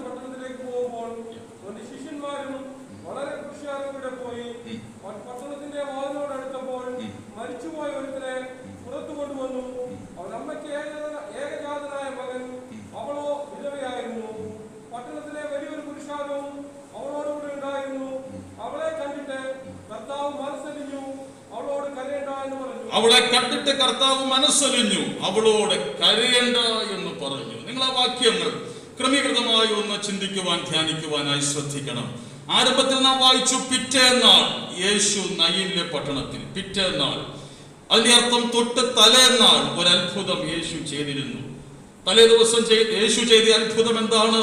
പട്ടണത്തിലേക്ക് പോകുമ്പോൾ ശിഷ്യന്മാരും വളരെ പുരുഷാരും കൂടെ പോയി പട്ടണത്തിന്റെ വാതിലോട് അടുത്തപ്പോൾ മരിച്ചുപോയ ഒരുത്തനെ പുറത്തു കൊണ്ടുവന്നു. അവൻ അമ്മയ്ക്ക് ഏകജാതനായ മകൻ, അവളോ വിധവയായിരുന്നു. പട്ടണത്തിലെ വലിയൊരു പുരുഷാരവും അവളോടുകൂടി ഉണ്ടായിരുന്നു. അവളെ കണ്ടിട്ട് കർത്താവ് മനസ്സലിഞ്ഞു, അവളോട് കരയണ്ട എന്ന് പറഞ്ഞു. അവളെ കണ്ടിട്ട് കർത്താവ് മനസ്സലിഞ്ഞു, അവളോട് കരയണ്ട എന്ന് പറഞ്ഞു. നിങ്ങൾ ആ വാക്യങ്ങൾ ക്രമീകൃതമായി ഒന്ന് ചിന്തിക്കുവാൻ, ധ്യാനിക്കുവാനായി ശ്രദ്ധിക്കണം. ആരംഭത്തിൽ നാം വായിച്ചു പിറ്റേന്നാൾ യേശു നയീനിലെ പട്ടണത്തിൽ. പിറ്റേന്നാൾ അതിന്റെ അർത്ഥം തൊട്ട് തലേന്നാൾ ഒരു അത്ഭുതം യേശു ചെയ്തിരുന്നു. തലേ ദിവസം യേശു ചെയ്ത അത്ഭുതം എന്താണ്?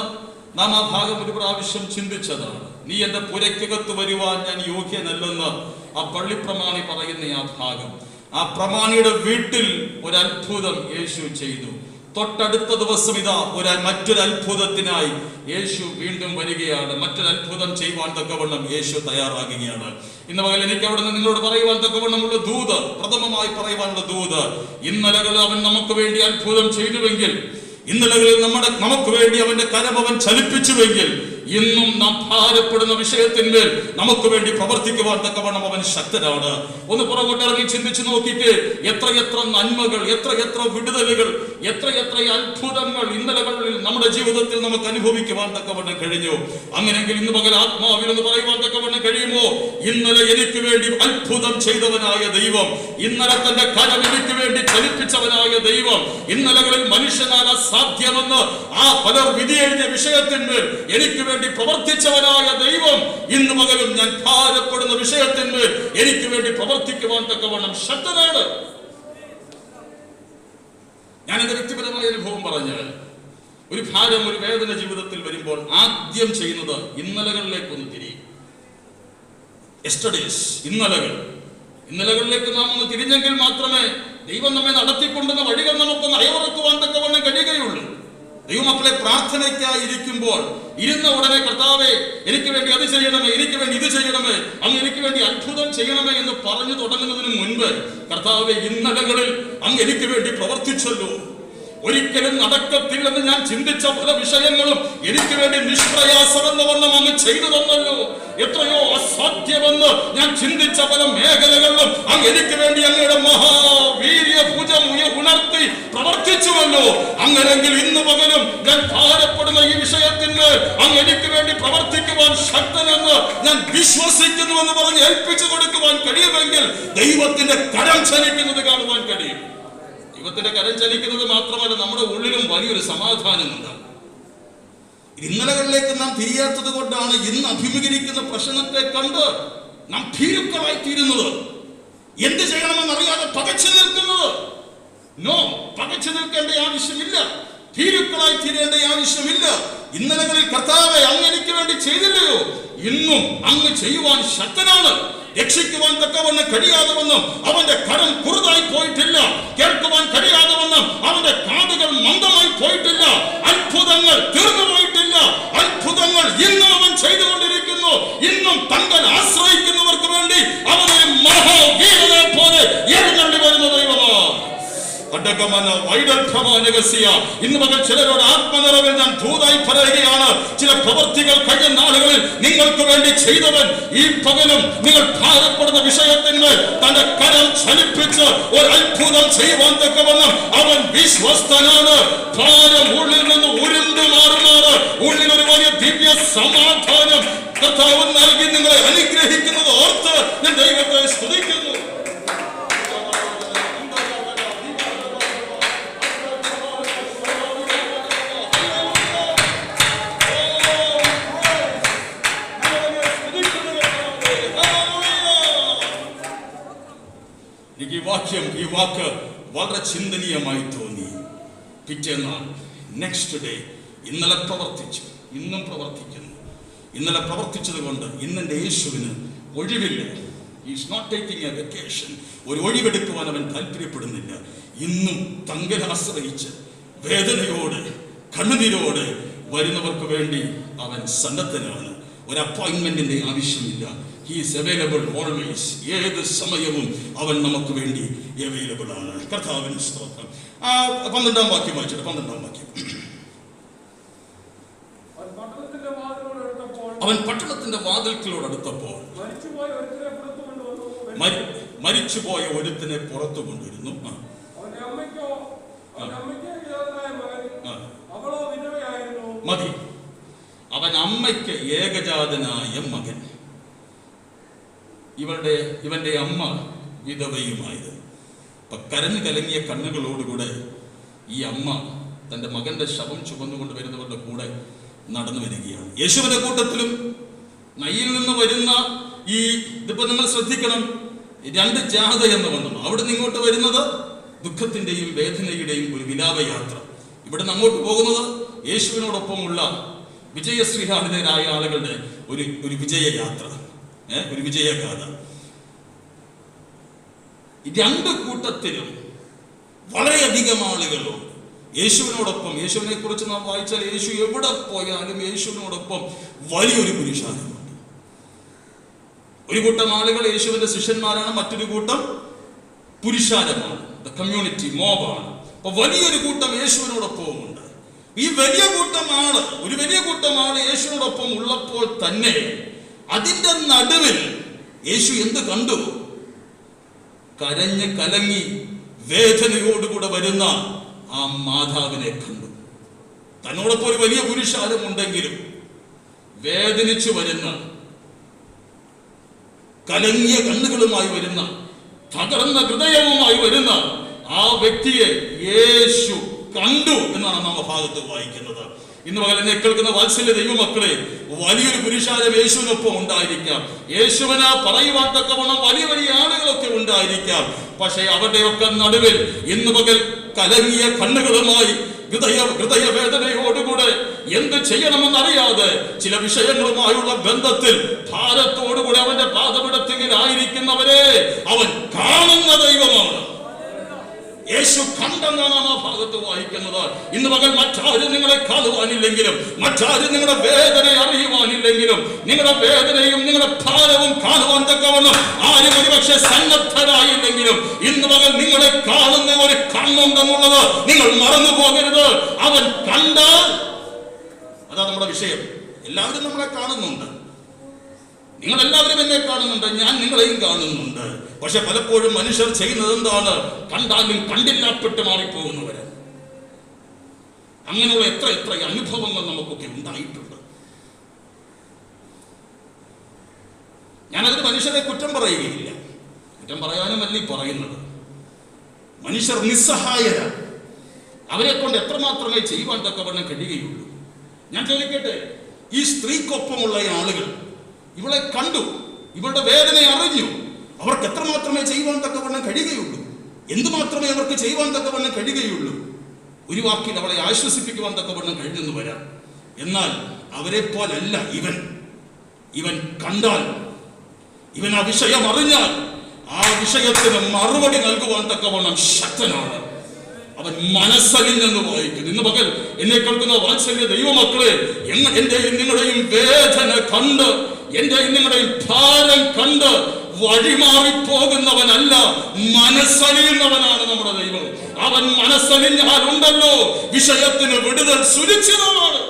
നാം ആ ഭാഗം ഒരു പ്രാവശ്യം ചിന്തിച്ചതാണ്. നീ എന്റെ പുരയ്ക്കകത്ത് വരുവാൻ ഞാൻ യോഗ്യനല്ലെന്ന് ആ പള്ളിപ്രമാണി പറയുന്ന ആ ഭാഗം. ആ പ്രമാണിയുടെ വീട്ടിൽ ഒരു അത്ഭുതം യേശു ചെയ്തു. തൊട്ടടുത്ത ദിവസം ഇതാ മറ്റൊരു അത്ഭുതത്തിനായി യേശു വീണ്ടും വരികയാണ്. മറ്റൊരു അത്ഭുതം ചെയ്യുവാൻ തക്കവണ്ണം യേശു തയ്യാറാകുകയാണ്. ഇന്ന് പകൽ എനിക്ക് അവിടെ നിന്ന് നിങ്ങളോട് പറയുവാൻ തക്കവണ്ണമുള്ള ദൂത്, പ്രഥമമായി പറയുവാനുള്ള ദൂത്, ഇന്നലകൾ അവൻ നമുക്ക് വേണ്ടി അത്ഭുതം ചെയ്തുവെങ്കിൽ, ഇന്നലകളിൽ നമുക്ക് വേണ്ടി അവന്റെ കരം അവൻ ചലിപ്പിച്ചുവെങ്കിൽ, ഇന്നും നാം ഭാരപ്പെടുന്ന വിഷയത്തിന്മേൽ നമുക്ക് വേണ്ടി പ്രവർത്തിക്കുവാൻ തക്കവണ്ണം അവൻ ശക്തനാണ്. ഒന്ന് പുറകോട്ടിറങ്ങി ചിന്തിച്ചു നോക്കിയിട്ട് എത്രയെത്ര നന്മകൾ, എത്രയെത്ര വിടുതലുകൾ, എത്രയെത്ര അത്ഭുതങ്ങൾ ഇന്നലകളിൽ നമ്മുടെ ജീവിതത്തിൽ നമുക്ക് അനുഭവിക്കുവാൻ തക്കവണ്ണം കഴിഞ്ഞു. അങ്ങനെയെങ്കിൽ ഇന്ന് പകൽ ആത്മാവിൽ എന്ന് പറയുവാൻ തക്കവണ്ണം കഴിയുമോ? ഇന്നലെ എനിക്ക് വേണ്ടി അത്ഭുതം ചെയ്തവനായ ദൈവം, ഇന്നലെ തന്റെ കരം എനിക്ക് വേണ്ടി ചലിപ്പിച്ചവനായ ദൈവം, ഇന്നലകളിൽ മനുഷ്യനാൽ അസാധ്യമെന്ന് ആ പലർ വിധി എഴുതിയ വിഷയത്തിന്മേൽ എനിക്ക് വേണ്ടി പ്രവർത്തിച്ചവനായ ദൈവം, ഇന്ന് പകലും ഞാൻ ഭാരപ്പെടുന്ന വിഷയത്തിന്മേൽ എനിക്ക് വേണ്ടി പ്രവർത്തിക്കുവാൻ തക്കവണ്ണം ശക്തനാണ്. ഞാൻ എന്റെ വ്യക്തിപരമായ അനുഭവം പറഞ്ഞാൽ, ഒരു ഭാരം, ഒരു വേദന ജീവിതത്തിൽ വരുമ്പോൾ ആദ്യം ചെയ്യുന്നത് ഇന്നലകളിലേക്കൊന്ന് തിരിയും. യെസ്റ്റർഡേസ്, ഇന്നലകളിലേക്ക് നാം ഒന്ന് തിരിഞ്ഞെങ്കിൽ മാത്രമേ ദൈവം നമ്മെ നടത്തിക്കൊണ്ടുന്ന വഴികൾ നമുക്കൊന്ന് അയവിറക്കുവാൻ തക്കവണ്ണം കഴിയുകയുള്ളൂ. ദൈവമക്കളെ, പ്രാർത്ഥനയ്ക്കായി ഇരിക്കുമ്പോൾ ഇരുന്ന ഉടനെ കർത്താവേ എനിക്ക് വേണ്ടി അത് ചെയ്യണമേ, എനിക്ക് വേണ്ടി ഇത് ചെയ്യണമേ, അങ്ങ് എനിക്ക് വേണ്ടി അത്ഭുതം ചെയ്യണമേ എന്ന് പറഞ്ഞു തുടങ്ങുന്നതിന് മുൻപ്, കർത്താവേ ഇന്നലകളിൽ അങ്ങ് എനിക്ക് വേണ്ടി പ്രവർത്തിച്ചല്ലോ, ഒരിക്കലും നടക്കത്തില്ലെന്ന് ഞാൻ ചിന്തിച്ച പല വിഷയങ്ങളും എനിക്ക് വേണ്ടി നിഷ്പ്രയാസമെന്ന വണ്ണം അങ്ങ് ചെയ്തു തന്നല്ലോ, എത്രയോ അസാധ്യമെന്ന് ഞാൻ ചിന്തിച്ച പല മേഖലകളിലും അങ്ങ് എനിക്ക് വേണ്ടി അങ്ങയുടെ മഹാവീര്യ ഭുജം ഉണർത്തി പ്രവർത്തിച്ചുവല്ലോ. അങ്ങനെങ്കിൽ ഇന്ന് പകലും ഞാൻ ഭാരപ്പെടുന്ന ഈ വിഷയത്തിന്മേൽ അങ്ങ് എനിക്ക് വേണ്ടി പ്രവർത്തിക്കുവാൻ ശക്തനെന്ന് ഞാൻ വിശ്വസിക്കുന്നുവെന്ന് പറഞ്ഞ് ഏൽപ്പിച്ചു കൊടുക്കുവാൻ കഴിയുമെങ്കിൽ ദൈവത്തിന്റെ കരം ചലിക്കുന്നത് കാണുവാൻ കഴിയും. ദൈവത്തിന്റെ കരം ചലിക്കുന്നത് മാത്രമല്ല, നമ്മുടെ ഉള്ളിലും വലിയൊരു സമാധാനമുണ്ട്. ഇന്നലകളിലേക്ക് നാം തിരിയാത്തത് കൊണ്ടാണ് ഇന്ന് അഭിമുഖീകരിക്കുന്ന പ്രശ്നത്തെ കണ്ട് നാം ഭീരുക്കളായി തീരുന്നത്, എന്ത് ചെയ്യണമെന്നറിയാതെ പകച്ചു നിൽക്കുന്നത്. പകച്ചു നിൽക്കേണ്ട ആവശ്യമില്ല, ഭീരുക്കളായി തീരേണ്ട ആവശ്യമില്ല. ഇന്നലകളിൽ കർത്താവേ അങ്ങ് എനിക്ക് വേണ്ടി ചെയ്തില്ലയോ, ഇന്നും അങ്ങ് ചെയ്യുവാൻ ശക്തനാണ്. രക്ഷിക്കുവാൻ തക്കവണ്ണം കഴിയാതെ വന്നും അവന്റെ കരം കുറുതായി പോയിട്ടില്ല, കേൾക്കുവാൻ കഴിയാതെ വന്നും അവന്റെ കാതുകൾ മന്ദമായി പോയിട്ടില്ല, അത്ഭുതങ്ങൾ തീർന്നു പോയിട്ടില്ല, അത്ഭുതങ്ങൾ ഇന്നും അവൻ ചെയ്തുകൊണ്ടിരിക്കുന്നു. ഇന്നും തങ്ങൾ ആശ്രയിക്കുന്നവർക്ക് വേണ്ടി അവനെ മഹാവീരനെ പോലെ എഴുന്നള്ളി വരുന്ന ദൈവമാണ്. ഇന്ന് മകൾ ചിലരോട് ആത്മനിറവിൽ ഞാൻ ദൂതായി പറയുകയാണ്, ചില പ്രവൃത്തികൾ കഴിഞ്ഞ നാളുകളിൽ നിങ്ങൾക്ക് വേണ്ടി ചെയ്തവൻ ഈ പകലും നിങ്ങൾ ഭാരപ്പെടുന്ന വിഷയത്തിന്മേൽ തന്റെ കരം ചലിപ്പിച്ച് ഒരു അത്ഭുതം ചെയ്യുവാൻ തക്കവണ്ണം അവൻ വിശ്വസ്തനാണ്. ഭാരം ഉള്ളിൽ നിന്ന് ഉരുണ്ടു മാറുമാറ് ഉള്ളിൽ ഒരു വലിയ ദിവ്യ സമാധാനം കർത്താവ് നൽകി നിങ്ങളെ അനുഗ്രഹിക്കുന്നത് ഓർത്ത് ഞാൻ ദൈവത്തെ സ്തുതിക്കുന്നു. ഈ വാക്ക് വളരെ ചിന്തനീയമായി തോന്നി. പിറ്റേന്നാൾ, നെക്സ്റ്റ് ഡേ, ഇന്നലെ പ്രവർത്തിച്ചു, ഇന്നും പ്രവർത്തിക്കുന്നു. ഇന്നലെ പ്രവർത്തിച്ചത് കൊണ്ട് ഇന്നെന്റെ യേശുവിന് ഒഴിവില്ല. Is not taking a vacation. ഒരു ഒഴിവെടുക്കുവാൻ അവൻ താല്പര്യപ്പെടുന്നില്ല. ഇന്നും തങ്കൽ ആശ്രയിച്ച് വേദനയോടെ കണ്ണുനീരോടെ വരുന്നവർക്ക് വേണ്ടി അവൻ സന്നദ്ധനാണ്. ഒരു അപ്പോയിന്റ്മെന്റിന്റെ ആവശ്യമില്ല. He is available always. ഏത് സമയവും അവൻ നമുക്ക് വേണ്ടി അവൈലബിൾ ആണ്. കർത്താവിന് സ്തോത്രം. 12-ാം വാക്യം വായിച്ചിട്ട്, 12-ാം വാക്യം. അവൻ പട്ടണത്തിന്റെ വാതിൽക്കലോടടുത്തപ്പോൾ മരിച്ചുപോയ ഒരുത്തനെ പുറത്തു കൊണ്ടുവരുന്നു. മതി, അവൻ അമ്മയ്ക്ക് ഏകജാതനായ മകൻ. ഇവന്റെ അമ്മ വിധവയുമായത്. അപ്പൊ കരഞ്ഞു കലങ്ങിയ കണ്ണുകളോടുകൂടെ ഈ അമ്മ തന്റെ മകന്റെ ശവം ചുമന്നുകൊണ്ട് വരുന്നവരുടെ കൂടെ നടന്നു വരികയാണ്. യേശുവിന്റെ കൂട്ടത്തിലും നയിൽ നിന്ന് വരുന്ന ഇതിപ്പോ നിങ്ങൾ ശ്രദ്ധിക്കണം, 2 ജാഥ എന്ന് വന്നു. അവിടെ നിന്ന് ഇങ്ങോട്ട് വരുന്നത് ദുഃഖത്തിന്റെയും വേദനയുടെയും ഒരു വിലാപയാത്ര. ഇവിടെ നിന്ന് അങ്ങോട്ട് പോകുന്നത് യേശുവിനോടൊപ്പമുള്ള വിജയശ്രീഹാനിതരായ ആളുകളുടെ ഒരു വിജയയാത്ര, ഒരു വിജയഗാഥ. 2 കൂട്ടത്തിലും വളരെയധികം ആളുകളുണ്ട്. യേശുവിനോടൊപ്പം, യേശുവിനെ കുറിച്ച് നാം വായിച്ചാൽ യേശു എവിടെ പോയാലും യേശുവിനോടൊപ്പം വലിയൊരു പുരുഷാരമുണ്ട്. ഒരു കൂട്ടം ആളുകൾ യേശുവിന്റെ ശിഷ്യന്മാരാണ്, മറ്റൊരു കൂട്ടം പുരുഷാരമാണ്, കമ്മ്യൂണിറ്റി മോബാണ്. അപ്പൊ വലിയൊരു കൂട്ടം യേശുവിനോടൊപ്പമുണ്ട്. ഈ വലിയ കൂട്ടം ആള്, ഒരു വലിയ കൂട്ടം ആള് യേശുവിനോടൊപ്പം ഉള്ളപ്പോൾ തന്നെ അതിന്റെ നടുവിൽ യേശു എന്ത് കണ്ടു? കരഞ്ഞ് കലങ്ങി വേദനയോടുകൂടെ വരുന്ന ആ മാതാവിനെ കണ്ടു. തന്നോടൊപ്പം ഒരു വലിയ പുരുഷാരമുണ്ടെങ്കിലും വേദനിച്ചു വരുന്ന, കലങ്ങിയ കണ്ണുകളുമായി വരുന്ന, തകർന്ന ഹൃദയവുമായി വരുന്ന ആ വ്യക്തിയെ യേശു കണ്ടു എന്നാണ് നാം ഭാഗത്ത് വായിക്കുന്നത്. ഇന്ന് പകൽ എന്നെ കേൾക്കുന്ന വാത്സല്യ ദൈവമക്കളെ, വലിയൊരു പുരുഷാരം യേശുവിനൊപ്പം ഉണ്ടായിരിക്കാം. യേശുവിനെ പറയുവാൻ തക്കവണ്ണം വലിയ വലിയ ആളുകളൊക്കെ ഉണ്ടായിരിക്കാം. പക്ഷേ അവരുടെയൊക്കെ നടുവിൽ ഇന്ന് പകൽ കലങ്ങിയ കണ്ണുകളുമായി ഹൃദയവേദനയോടുകൂടെ എന്ത് ചെയ്യണമെന്നറിയാതെ ചില വിഷയങ്ങളുമായുള്ള ബന്ധത്തിൽ ഭാരത്തോടുകൂടെ അവന്റെ പാദപീഠത്തിലായിരിക്കുന്നവരെ അവൻ കാണുന്ന ദൈവമാണ്. യേശു കണ്ടെന്നാണ് ആ ഭാഗത്ത് വായിക്കുന്നത്. ഇന്ന് പകൽ മറ്റാരും നിങ്ങളെ കാണുവാനില്ലെങ്കിലും, മറ്റാരും നിങ്ങളുടെ വേദന അറിയുവാനില്ലെങ്കിലും, നിങ്ങളുടെ വേദനയും നിങ്ങളുടെ ഭാരവും കാണുവാൻ തക്കവണ്ണം ആരും ഒരുപക്ഷെ സന്നദ്ധരായില്ലെങ്കിലും, ഇന്ന് പകൽ നിങ്ങളെ കാണുന്ന ഒരു കണ്ണുണ്ടെന്നുള്ളത് നിങ്ങൾ മറന്നു പോകരുത്. അവൻ കണ്ടാൽ, അതാ നമ്മുടെ വിഷയം. എല്ലാവരും നമ്മളെ കാണുന്നുണ്ട്, നിങ്ങളെല്ലാവരും എന്നെ കാണുന്നുണ്ട്, ഞാൻ നിങ്ങളെയും കാണുന്നുണ്ട്. പക്ഷെ പലപ്പോഴും മനുഷ്യർ ചെയ്യുന്നത് എന്താണ്? കണ്ടാലും കണ്ടില്ലാപ്പെട്ട് മാറിപ്പോകുന്നവര്. അങ്ങനെയുള്ള എത്ര എത്ര അനുഭവങ്ങൾ നമുക്കൊക്കെ ഉണ്ടായിട്ടുണ്ട്. ഞാനതിന് മനുഷ്യരെ കുറ്റം പറയുകയില്ല, കുറ്റം പറയാനുമല്ല ഈ പറയുന്നത്. മനുഷ്യർ നിസ്സഹായരാണ്. അവരെ കൊണ്ട് എത്രമാത്രമേ ചെയ്യുവാൻ തക്കവണ്ണം കഴിയുകയുള്ളൂ. ഞാൻ ചോദിക്കട്ടെ, ഈ സ്ത്രീക്കൊപ്പമുള്ള ആളുകൾ ഇവളെ കണ്ടു, ഇവളുടെ വേദന അറിഞ്ഞു, അവർക്ക് എത്രമാത്രമേ ചെയ്യുവാൻ തക്കവണ്ണം കഴിയുകയുള്ളൂ? എന്തുമാത്രമേ അവർക്ക് ചെയ്യുവാൻ തക്കവണ്ണം കഴിയുകയുള്ളൂ? ഒരു വാക്കിൽ അവളെ ആശ്വസിപ്പിക്കുവാൻ തക്കവണ്ണം കഴിഞ്ഞെന്ന് വരാം. എന്നാൽ അവരെ പോലല്ല ഇവൻ കണ്ടാൽ, ഇവൻ ആ വിഷയം അറിഞ്ഞാൽ ആ വിഷയത്തിന് മറുപടി നൽകുവാൻ തക്കവണ്ണം ശക്തനാണ്. അവൻ മനസ്സലിഞ്ഞെന്ന് വായിക്കുന്നു. ഇന്ന് പകൽ എന്നെ കേൾക്കുന്ന വാത്സല്യ ദൈവമക്കളെ, എന്റെയും നിങ്ങളുടെയും വേദന കണ്ട്, എന്റെയും നിങ്ങളുടെയും ഭാരം കണ്ട് വഴിമാറിപ്പോകുന്നവനല്ല, മനസ്സലിയുന്നവനാണ് നമ്മുടെ ദൈവം. അവൻ മനസ്സലിഞ്ഞാലുണ്ടല്ലോ വിഷയത്തിന് വിടുതൽ സുനിശ്ചിതമാണ്.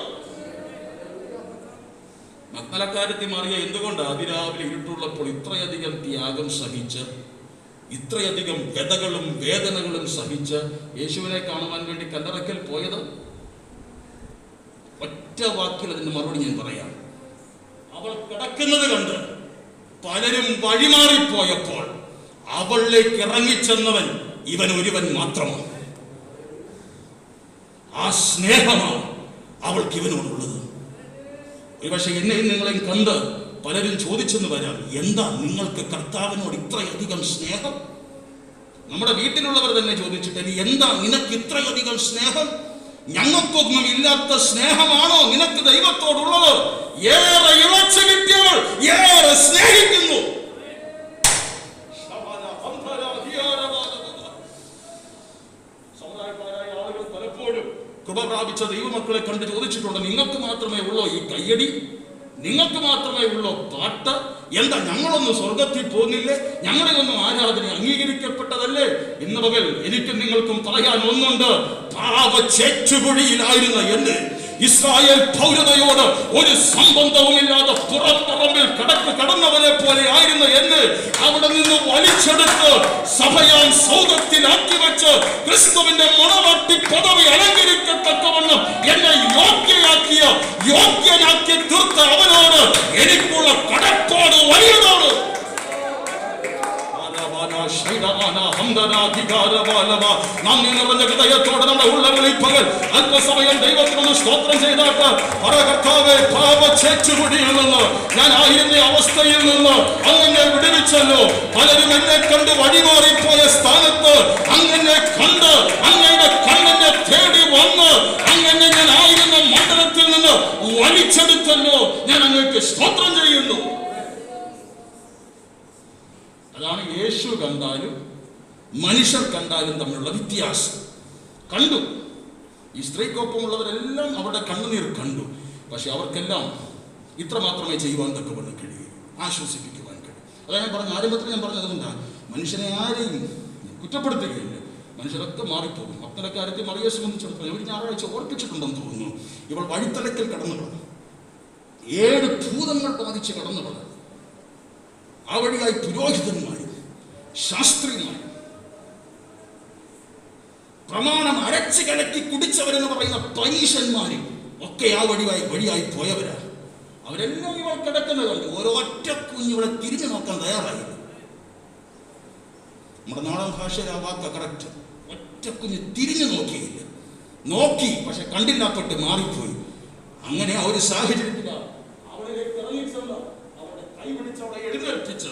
മഗ്ദലക്കാരത്തി മറിയ എന്തുകൊണ്ട് അതിരാവിലെ ഇരുട്ടുള്ളപ്പോൾ ഇത്രയധികം ത്യാഗം സഹിച്ച്, ഇത്രയധികം വ്യതകളും വേദനകളും സഹിച്ച് യേശുവിനെ കാണുവാൻ വേണ്ടി കല്ലറയ്ക്കൽ പോയത്? ഒറ്റ വാക്കിൽ അതിന്റെ മറുപടി ഞാൻ പറയാം. അവൾ കിടക്കുന്നത് കണ്ട് പലരും വഴിമാറിപ്പോയപ്പോൾ അവളിലേക്ക് ഇറങ്ങിച്ചെന്നവൻ ഇവൻ ഒരുവൻ മാത്രമാണ്. ആ സ്നേഹമാണ് അവൾക്ക് ഇവനോടുള്ളത്. ഒരുപക്ഷെ എന്നെയും നിങ്ങളെയും കണ്ട് പലരും ചോദിച്ചെന്ന് വരാം, എന്താ നിങ്ങൾക്ക് കർത്താവിനോട് ഇത്രയധികം സ്നേഹം? നമ്മുടെ വീട്ടിലുള്ളവർ തന്നെ ചോദിച്ചിട്ട്, എന്താ നിനക്ക് ഇത്രയധികം സ്നേഹം? ഞങ്ങൾക്കൊന്നും ഇല്ലാത്ത സ്നേഹമാണോ നിനക്ക് ദൈവത്തോടുള്ളത്? ഏറെ ഇളച്ചു കിട്ടിയവൾ ഏറെ സ്നേഹിക്കുന്നു. ആളുകൾ പലപ്പോഴും കൃപ പ്രാപിച്ച ദൈവമക്കളെ കണ്ട് ചോദിച്ചിട്ടുണ്ട്, നിങ്ങൾക്ക് മാത്രമേ ഉള്ളോ ഈ കയ്യടി? നിങ്ങൾക്ക് മാത്രമേ ഉള്ളോ പാട്ട്? എന്താ ഞങ്ങളൊന്നും സ്വർഗത്തിൽ പോകുന്നില്ലേ? ഞങ്ങളുടെ ഒന്നും ആരാധന അംഗീകരിക്കപ്പെട്ടതല്ലേ? ഇന്ന് പകൽ എനിക്കും നിങ്ങൾക്കും പറയാൻ ഒന്നുണ്ട്. പാപച്ചേറ്റുകുഴിയിലായിരുന്ന എന്നെ, ഇസ്രായേൽ പൗരതയോട് ഒരു സംബന്ധവുമില്ലാതെ പുറപ്പറമ്പിൽ കടന്നവരെ പോലെ ആയിരുന്ന എന്നെ അവിടെ നിന്ന് വലിച്ചെടുത്ത് സഭയാൻ സൗധത്തിലാക്കി വെച്ച് ക്രിസ്തുവിന്റെ മണവാട്ടി പദവി അലങ്കരിക്കത്തക്കവണ്ണം എന്നെ യോഗ്യനാക്കി തീർത്ത അവനോട് എനിക്കുള്ള കടപ്പാട് വലിയതാണ്. നന്ദി നിറഞ്ഞ ഹൃദയത്തോടെ നമ്മുടെ ഉള്ളങ്ങളിൽ പകൽ അല്പസമയം ദൈവത്തിനൊന്ന് സ്തോത്രം ചെയ്താട്ട് പറ, കർത്താവേ, പാപച്ചേറ്റുകുഴിയിൽ നിന്ന്, ഞാൻ ആയിരുന്ന അവസ്ഥയിൽ നിന്ന് അങ്ങനെ വിടുവിച്ചല്ലോ. പലരും എന്നെ കണ്ട് വഴിമാറിപ്പോയ സ്ഥാനത്ത് അങ്ങനെ കണ്ട്, അങ്ങനെ കണ്ണിനെ തേടി വന്ന്, അങ്ങനെ ഞാൻ ആയിരുന്ന മണ്ഡലത്തിൽ നിന്ന് വലിച്ചെടുത്തല്ലോ. ഞാൻ അങ്ങേക്ക് സ്തോത്രം ചെയ്യുന്നു. അതാണ് യേശു കണ്ടാലും മനുഷ്യർ കണ്ടാലും തമ്മിലുള്ള വ്യത്യാസം. കണ്ടു, ഈ സ്ത്രീക്കൊപ്പമുള്ളവരെല്ലാം അവരുടെ കണ്ണുനീർ കണ്ടു. പക്ഷെ അവർക്കെല്ലാം ഇത്ര മാത്രമേ ചെയ്യുവാൻ തക്കവണ്ണം കഴിയൂ, ആശ്വസിപ്പിക്കുവാൻ കഴിയും. അതാണ് ഞാൻ പറഞ്ഞ ആരംഭത്തിൽ ഞാൻ പറഞ്ഞതുകൊണ്ടാണ് മനുഷ്യനെ ആരെയും കുറ്റപ്പെടുത്തുകയില്ല, മനുഷ്യരൊക്കെ മാറിപ്പോകും. അത്തരക്കാര്യത്തിൽ മറിയെ സംബന്ധിച്ചിടത്തോളം ഒരു ഞായറാഴ്ച ഓർപ്പിച്ചിട്ടുണ്ടെന്ന് തോന്നുന്നു. ഇവൾ വഴിത്തലക്കൽ കടന്നു കളഞ്ഞു, 7 ഭൂതങ്ങൾ ബാധിച്ച് കടന്നു കളഞ്ഞു. ആ വഴിയായി പുരോഹിതന്മാരും ശാസ്ത്രിമാരും പ്രമാണം അരച്ച് കലക്കി കുടിച്ചവരെന്ന് പറയുന്ന പരീശന്മാരും ഒക്കെ ആ വഴിയായി പോയവരാ. അവരെല്ലാം ഇവൾ കിടക്കുന്നത് കണ്ട് ഓരോറ്റ കുഞ്ഞിവളെ തിരിഞ്ഞു നോക്കാൻ തയ്യാറായില്ല. നമ്മുടെ നാടൻ ഭാഷയിൽ ആ വാക്ക കറക്റ്റ്. ഒറ്റ കുഞ്ഞ് തിരിഞ്ഞു നോക്കിയില്ല. നോക്കി, പക്ഷെ കണ്ടില്ലാപ്പെട്ട് മാറിപ്പോയി. അങ്ങനെ ആ ഒരു സാഹചര്യത്തിലാണ് അവളിലേക്ക് ഇറങ്ങിച്ചെന്ന് അവളുടെ കൈ പിടിച്ച് അവളെ എഴുന്നേൽപ്പിച്ച്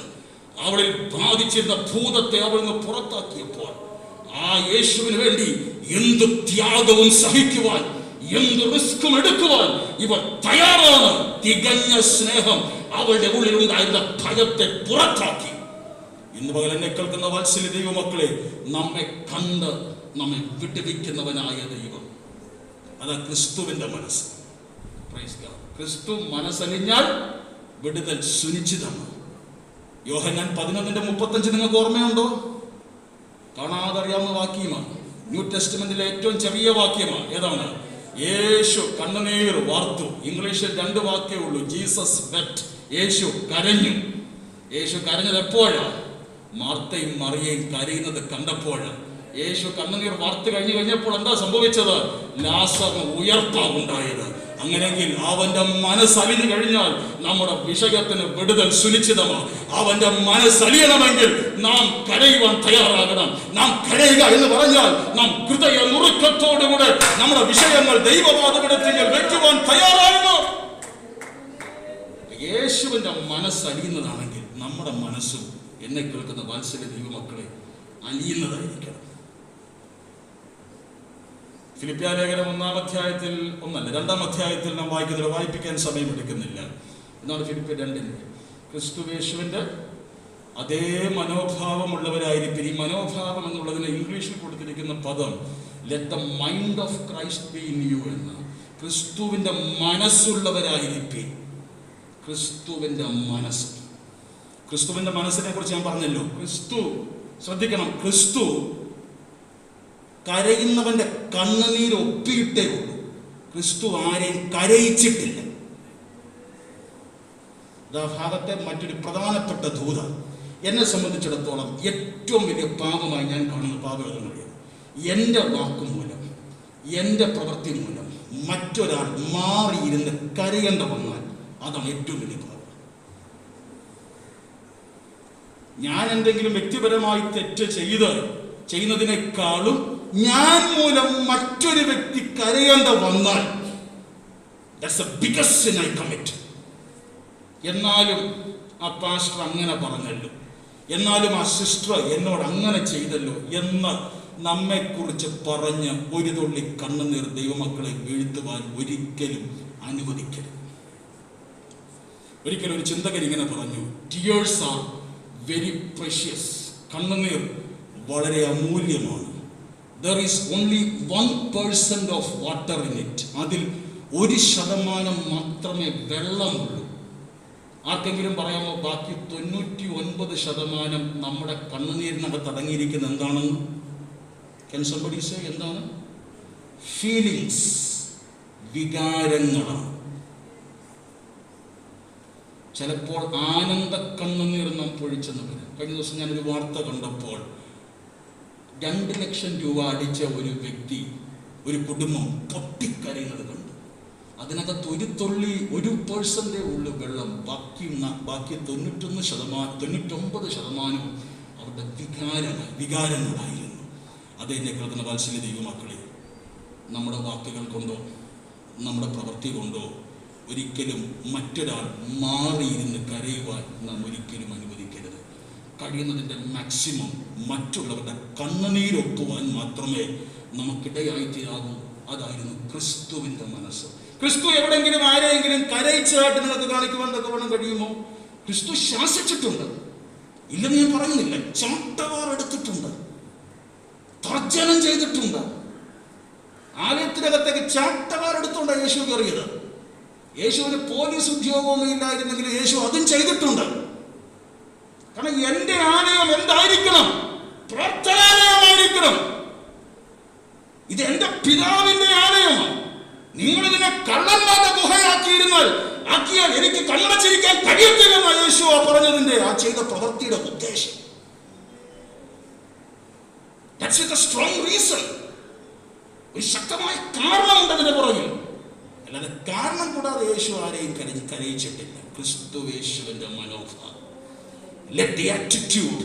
അവളിൽ ബാധിച്ചിരുന്ന ഭൂതത്തെ അവളിൽ നിന്ന് പുറത്താക്കിയപ്പോൾ ആ യേശുവിന് വേണ്ടി എന്ത് ത്യാഗവും സഹിക്കുവാൻ, എന്ത് റിസ്കും എടുക്കുവാൻ ഇവർ തയ്യാറാണ്. തികഞ്ഞ സ്നേഹം അവളുടെ ഉള്ളിലുണ്ടായിരുന്ന ഭയത്തെ പുറത്താക്കി. ഇന്ന് പകൽ എന്നെ കേൾക്കുന്ന വാത്സല്യ ദൈവമക്കളെ, നമ്മെ കണ്ട് നമ്മെ വിടുവിക്കുന്നവനായ ദൈവം, അതാ ക്രിസ്തുവിന്റെ മനസ്സ്. ക്രിസ്തു മനസ്സലിഞ്ഞാൽ വിടുതൽ സുനിശ്ചിതമാണ്. യോഹന്നാൻ 11:35 നിങ്ങൾക്ക് ഓർമ്മയുണ്ടോ? കാണാതറിയാവുന്ന വാക്യമാണ്. ന്യൂ ടെസ്റ്റ്മെന്റിലെ ഏറ്റവും ചെറിയ വാക്യമാണ്. ഏതാണ്? യേശു കണ്ണുനീർ വാർത്തു. ഇംഗ്ലീഷിൽ 2 വാക്യമേ ഉള്ളൂ, ജീസസ് വെപ്റ്റ്. യേശു കരഞ്ഞു. യേശു കരഞ്ഞത് എപ്പോഴാണ്? മാർത്തയും മറിയയും കരയുന്നത് കണ്ടപ്പോഴാണ്. യേശു കണ്ണുനീർ വാർത്ത് കഴിഞ്ഞപ്പോൾ എന്താ സംഭവിച്ചത്? ലാസറിന് ഉയർപ്പാവുണ്ടായത്. അങ്ങനെയെങ്കിൽ അവന്റെ മനസ്സലിഞ്ഞു കഴിഞ്ഞാൽ നമ്മുടെ വിഷയത്തിന് വിടുതൽ സുനിശ്ചിതമാണ്. അവന്റെ മനസ്സലിയണമെങ്കിൽ നാം കരയുവാൻ തയ്യാറാകണം. നാം കരയുക എന്ന് പറഞ്ഞാൽ നാം ഹൃദയ നുറുക്കത്തോടുകൂടെ നമ്മുടെ വിഷയങ്ങൾ ദൈവവാദപീഠത്തിൽ വെക്കുവാൻ തയ്യാറാകണം. യേശുവിന്റെ മനസ്സലിയുന്നതാണെങ്കിൽ നമ്മുടെ മനസ്സും എന്നെ കേൾക്കുന്ന വാത്സല്യ ദൈവമക്കളെ അലിയുന്നതായിരിക്കണം. ഫിലിപ്പിയ ലേഖനം 1-ാം അധ്യായത്തിൽ 2-ാം അധ്യായത്തിൽ നാം വായിപ്പിക്കാൻ സമയമെടുക്കുന്നില്ല. എന്നാണ് ഫിലിപ്പിയ 2-ൽ ക്രിസ്തുവേശുവിന്റെ അതേ മനോഭാവമുള്ളവരായിരിക്കും. ഈ മനോഭാവം എന്നുള്ളതിന് ഇംഗ്ലീഷിൽ കൊടുത്തിരിക്കുന്ന പദം let the mind of Christ be in you എന്ന്. ക്രിസ്തുവിന്റെ മനസ്സുള്ളവരായിരിക്കും. ക്രിസ്തുവിന്റെ മനസ്സ്, ക്രിസ്തുവിന്റെ മനസ്സിനെ കുറിച്ച് ഞാൻ പറഞ്ഞല്ലോ. ശ്രദ്ധിക്കണം, ക്രിസ്തു കരയുന്നവന്റെ കണ്ണുനീര് ഒപ്പിയിട്ടേ ഉള്ളൂ. ക്രിസ്തു ആരെയും കരയിച്ചിട്ടില്ല. ഭാഗത്തെ മറ്റൊരു പ്രധാനപ്പെട്ട ദൂത എന്നെ സംബന്ധിച്ചിടത്തോളം ഏറ്റവും വലിയ പാപമായി ഞാൻ കാണുന്ന പാപം എന്നറിയാം. എൻ്റെ വാക്കുമൂലം, എൻ്റെ പ്രവൃത്തി മൂലം മറ്റൊരാൾ മാറിയിരുന്ന് കരയേണ്ട വന്നാൽ അതാണ് ഏറ്റവും വലിയ പാപം. ഞാൻ എന്തെങ്കിലും വ്യക്തിപരമായി തെറ്റ് ചെയ്യുന്നതിനേക്കാളും ഞാൻ മൂലം മറ്റൊരു വ്യക്തി കരയേണ്ട വന്നാൽ that's the biggest sin I commit. എന്നാലും ആ പാസ്റ്റർ അങ്ങനെ പറഞ്ഞല്ലോ, എന്നാലും ആ സിസ്റ്റർ എന്നോട് അങ്ങനെ ചെയ്തല്ലോ എന്ന് നമ്മെക്കുറിച്ച് പറഞ്ഞ് ഒരു തുള്ളി കണ്ണുനീർ ദൈവമക്കളെ വീഴ്ത്തുവാൻ ഒരിക്കലും അനുവദിക്കരുത്. ഒരിക്കലും ഒരു ചിന്തകൻ ഇങ്ങനെ പറഞ്ഞു, tears are very precious. കണ്ണുനീർ വളരെ അമൂല്യമാണ്. There is only 1% of water in it. അതിൽ 1% മാത്രമേ വെള്ളമുള്ളൂ. ആർക്കെങ്കിലും പറയാമോ ബാക്കി 99% നമ്മുടെ കണ്ണുനീരിനകത്ത് അടങ്ങിയിരിക്കുന്ന എന്താണെന്ന്? Can somebody say എന്താണ്? ഫീലിങ്സ്, വികാരങ്ങളാണ്. ചിലപ്പോൾ ആനന്ദ കണ്ണുനീർ നാം പൊഴിച്ചെന്ന് വരും. കഴിഞ്ഞ ദിവസം ഞാനൊരു വാർത്ത കണ്ടപ്പോൾ 2 ലക്ഷം രൂപ അടിച്ച ഒരു വ്യക്തി, ഒരു കുടുംബം പൊട്ടിക്കരയുന്നത് കണ്ടു. അതിനകത്ത് 1% ഉള്ളു വെള്ളം, ബാക്കി 99% അവരുടെ വികാരങ്ങളായിരുന്നു. അതെന്നെ കേൾക്കുന്ന വാത്സല്യ ദൈവമക്കളെ, നമ്മുടെ വാക്കുകൾ കൊണ്ടോ നമ്മുടെ പ്രവൃത്തി കൊണ്ടോ ഒരിക്കലും മറ്റൊരാൾ മാറിയിരുന്ന് കരയുവാൻ നാം ഒരിക്കലും അനുവദിക്കരുത്. കഴിയുന്നതിൻ്റെ മാക്സിമം മറ്റുള്ളവരുടെ കണ്ണുനീരൊപ്പുവാൻ മാത്രമേ നമുക്കിടയായി തീരാകൂ. അതായിരുന്നു ക്രിസ്തുവിൻ്റെ മനസ്സ്. ക്രിസ്തു എവിടെയെങ്കിലും ആരെയെങ്കിലും കരയിച്ചതായിട്ട് നിങ്ങൾക്ക് കാണിക്കുവാൻ തക്കവണ്ണം കഴിയുമോ? ക്രിസ്തു ശാസിച്ചിട്ടുണ്ട്, ഇല്ലെന്ന് ഞാൻ പറയുന്നില്ല. ചാട്ടവാർ എടുത്തിട്ടുണ്ട്, തർജ്ജനം ചെയ്തിട്ടുണ്ട്. ആലയത്തിനകത്തേക്ക് ചാട്ടവാരെടുത്തോണ്ടാണ് യേശു കയറിയത്. യേശുവിന് പോലീസ് ഉദ്യോഗമൊന്നും ഇല്ലായിരുന്നെങ്കിൽ യേശു അതും ചെയ്തിട്ടുണ്ട്. കാരണം എന്റെ ആലയം എന്തായിരിക്കണം? പ്രാർത്ഥനാലയമായിരിക്കണം. ഇത് എന്റെ പിതാവിന്റെ ആലയമാണ്. നിങ്ങൾ ഇതിനെ കള്ളന്മാരുടെ ഗുഹയാക്കിയാൽ എനിക്ക് കണ്ണടച്ചിരിക്കാൻ കഴിയത്തില്ലെന്ന യേശു പറഞ്ഞതിന്റെ ആ ചെയ്ത പ്രവൃത്തിയുടെ ഉദ്ദേശം. That's a strong reason. ഒരു ശക്തമായ കാരണമുണ്ട് അതിന് പുറകിൽ. അല്ലാതെ കാരണം കൂടാതെ യേശു ആരെയും കരയിച്ചിട്ടില്ല. ക്രിസ്തു യേശുവിന്റെ മനോഭാവം. Let the attitude,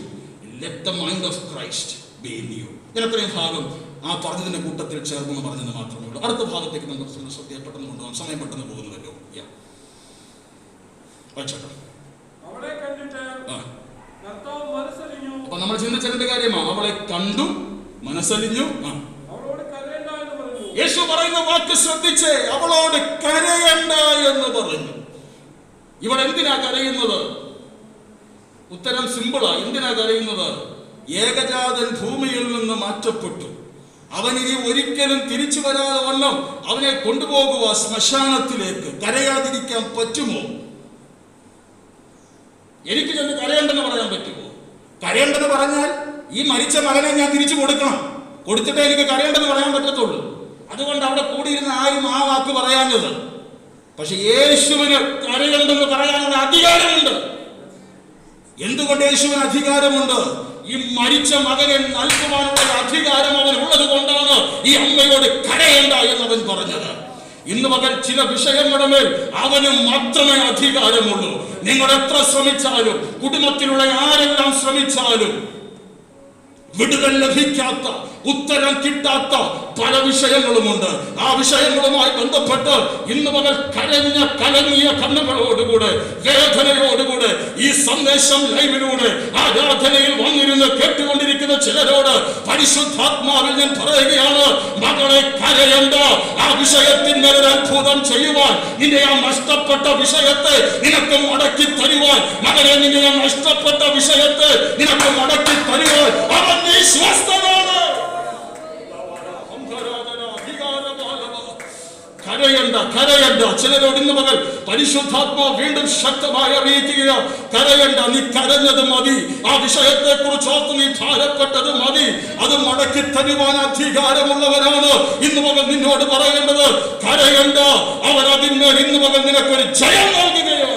let the mind of Christ be in you. ഇത്രയും ഭാഗം ആ പറഞ്ഞതിന്റെ കൂട്ടത്തിൽ ചേർന്ന് പറഞ്ഞത് മാത്രമേ ഉള്ളൂ. അടുത്ത ഭാഗത്തേക്ക് നമുക്ക് ശ്രദ്ധ പെട്ടെന്ന് കൊണ്ടുപോകാം. സമയം പെട്ടെന്ന് പോകുന്നുവല്ലോ. അപ്പൊ നമ്മൾ ചിന്തിച്ച രണ്ട് കാര്യമാണ്. അവളെ കണ്ടു, മനസ്സലിഞ്ഞു. യേശു പറയുന്ന വാക്ക് ശ്രദ്ധിച്ചേ, അവളോട് കരയണ്ട എന്ന് പറഞ്ഞു. ഇവിടെ എന്തിനാ കരയുന്നത്? ഉത്തരം സിമ്പിളാ. എന്തിനാ കരയുന്നത്? ഏകജാതൻ ഭൂമിയിൽ നിന്ന് മാറ്റപ്പെട്ടു. അവൻ ഇനി ഒരിക്കലും തിരിച്ചു വരാതെ വണ്ണം അവനെ കൊണ്ടുപോകുക ശ്മശാനത്തിലേക്ക്. കരയാതിരിക്കാൻ പറ്റുമോ? എനിക്ക് ചെന്ന് കരയണ്ടെന്ന് പറയാൻ പറ്റുമോ? കരയണ്ടെന്ന് പറഞ്ഞാൽ ഈ മരിച്ച മകനെ ഞാൻ തിരിച്ചു കൊടുക്കണം. കൊടുത്തിട്ടേ എനിക്ക് കരയണ്ടെന്ന് പറയാൻ പറ്റത്തുള്ളൂ. അതുകൊണ്ട് അവിടെ കൂടിയിരുന്ന ആരും ആ വാക്ക് പറയാഞ്ഞത്. പക്ഷെ യേശുവിന് കരയണ്ടെന്ന് പറയാനുള്ള അധികാരമുണ്ട്. എന്തുകൊണ്ട് യേശുവിന് അധികാരമുണ്ട്? ഈ മരിച്ച മകനെ നൽകുവാനുള്ള അധികാരം അവൻ ഉള്ളത് കൊണ്ടാണ് ഈ അമ്മയോട് കരയണ്ട എന്നവൻ പറഞ്ഞത്. ഇന്ന് മകൻ ചില വിഷയങ്ങളുടെ മേൽ അവന് മാത്രമേ അധികാരമുള്ളൂ. നിങ്ങൾ എത്ര ശ്രമിച്ചാലും, കുടുംബത്തിലുള്ള ആരെല്ലാം ശ്രമിച്ചാലും വിടുതൽ ലഭിക്കാത്ത, ഉത്തരം കിട്ടാത്ത പല വിഷയങ്ങളുമുണ്ട്. ആ വിഷയങ്ങളുമായി ബന്ധപ്പെട്ട് ഇന്ന് മുതൽ കലങ്ങിയ കണ്ണുകളോടുകൂടെ, വേദനയോടുകൂടെ ഈ സന്ദേശം ലൈവിലൂടെ ആരാധനയിൽ വന്നിരുന്ന് കേട്ടുകൊണ്ടിരിക്കുന്ന ചിലരോട് പരിശുദ്ധാത്മാവിൽ ഞാൻ പറയുകയാണ്, മകളെ കരയണ്ട. ആ വിഷയത്തിന്മേൽ ഒരു അത്ഭുതം ചെയ്യുവാൻ, നിന്റെ ആ നഷ്ടപ്പെട്ട വിഷയത്തെ നിനക്ക് മടക്കി തരുവാൻ, മകളെ നിന്റെ ആ നഷ്ടപ്പെട്ട വിഷയത്തെ നിനക്ക് മടക്കി തരുവാൻ അവൻ വിശ്വസ്തനാണ്. കരയണ്ട. ചിലരോട് ഇന്ന് മകൾ പരിശുദ്ധാത്മാവ് വീണ്ടും ശക്തമായി അറിയിക്കുക, കരയണ്ട. നീ കരഞ്ഞത് മതി. ആ വിഷയത്തെ കുറിച്ച് ഓർത്ത് നീ ഭാരപ്പെട്ടത് മതി. അത് മടക്കി തരുവാൻ അധികാരമുള്ളവരാണ് ഇന്ന് മകൾ നിന്നോട് പറയേണ്ടത്. കരയണ്ട. അവർ അതിന്മേൽ ഇന്ന് മകൾ നിനക്കൊരു ജയം നൽകുകയാണ്.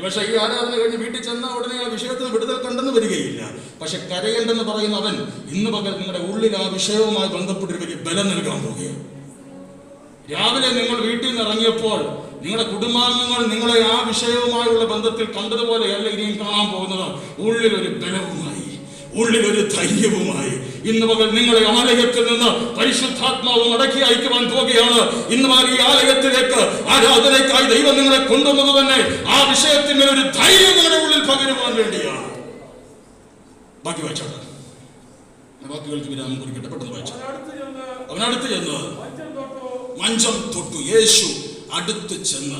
പക്ഷെ ഈ ആരാധന കഴിഞ്ഞ് വീട്ടിൽ ചെന്ന ഉടനെ ആ വിഷയത്തിന് വിടുതൽ കണ്ടെന്ന് വരികയില്ല. പക്ഷെ കരയണ്ടെന്ന് പറയുന്ന അവൻ ഇന്ന് പകൽ നിങ്ങളുടെ ഉള്ളിൽ ആ വിഷയവുമായി ബന്ധപ്പെട്ടിരിക്കും ബലം നൽകാൻ പോവുകയാണ്. രാവിലെ നിങ്ങൾ വീട്ടിൽ നിന്ന് ഇറങ്ങിയപ്പോൾ നിങ്ങളുടെ കുടുംബാംഗങ്ങൾ നിങ്ങളെ ആ വിഷയവുമായുള്ള ബന്ധത്തിൽ കണ്ടതുപോലെയല്ല ഇനിയും കാണാൻ പോകുന്നത്. ഉള്ളിലൊരു ബലവുമായി, ഉള്ളിലൊരു ധൈര്യവുമായി ഇന്ന് പകൽ നിങ്ങളെ ആലയത്തിൽ നിന്ന് പരിശുദ്ധാത്മാവ് മടക്കി അയക്കുവാൻ പോവുകയാണ്. ഇന്ന് പകൽ ഈ ആലയത്തിലേക്ക് ആരാധനയ്ക്കായി ദൈവം നിങ്ങളെ കൊണ്ടുവന്നത് തന്നെ ആ വിഷയത്തിന് ഒരു ധൈര്യം നിങ്ങളുടെ ഉള്ളിൽ പകരുവാൻ വേണ്ടിയാണ്. ബാക്കി വായിച്ചോട്ടെ. വാക്കുകൾക്ക് വിരാമം കുറിക്കട്ടെ. പെട്ടെന്ന് വായിച്ചു. അവനടുത്ത് ചെന്ന് മഞ്ചം തൊട്ടു. യേശു അടുത്ത് ചെന്ന്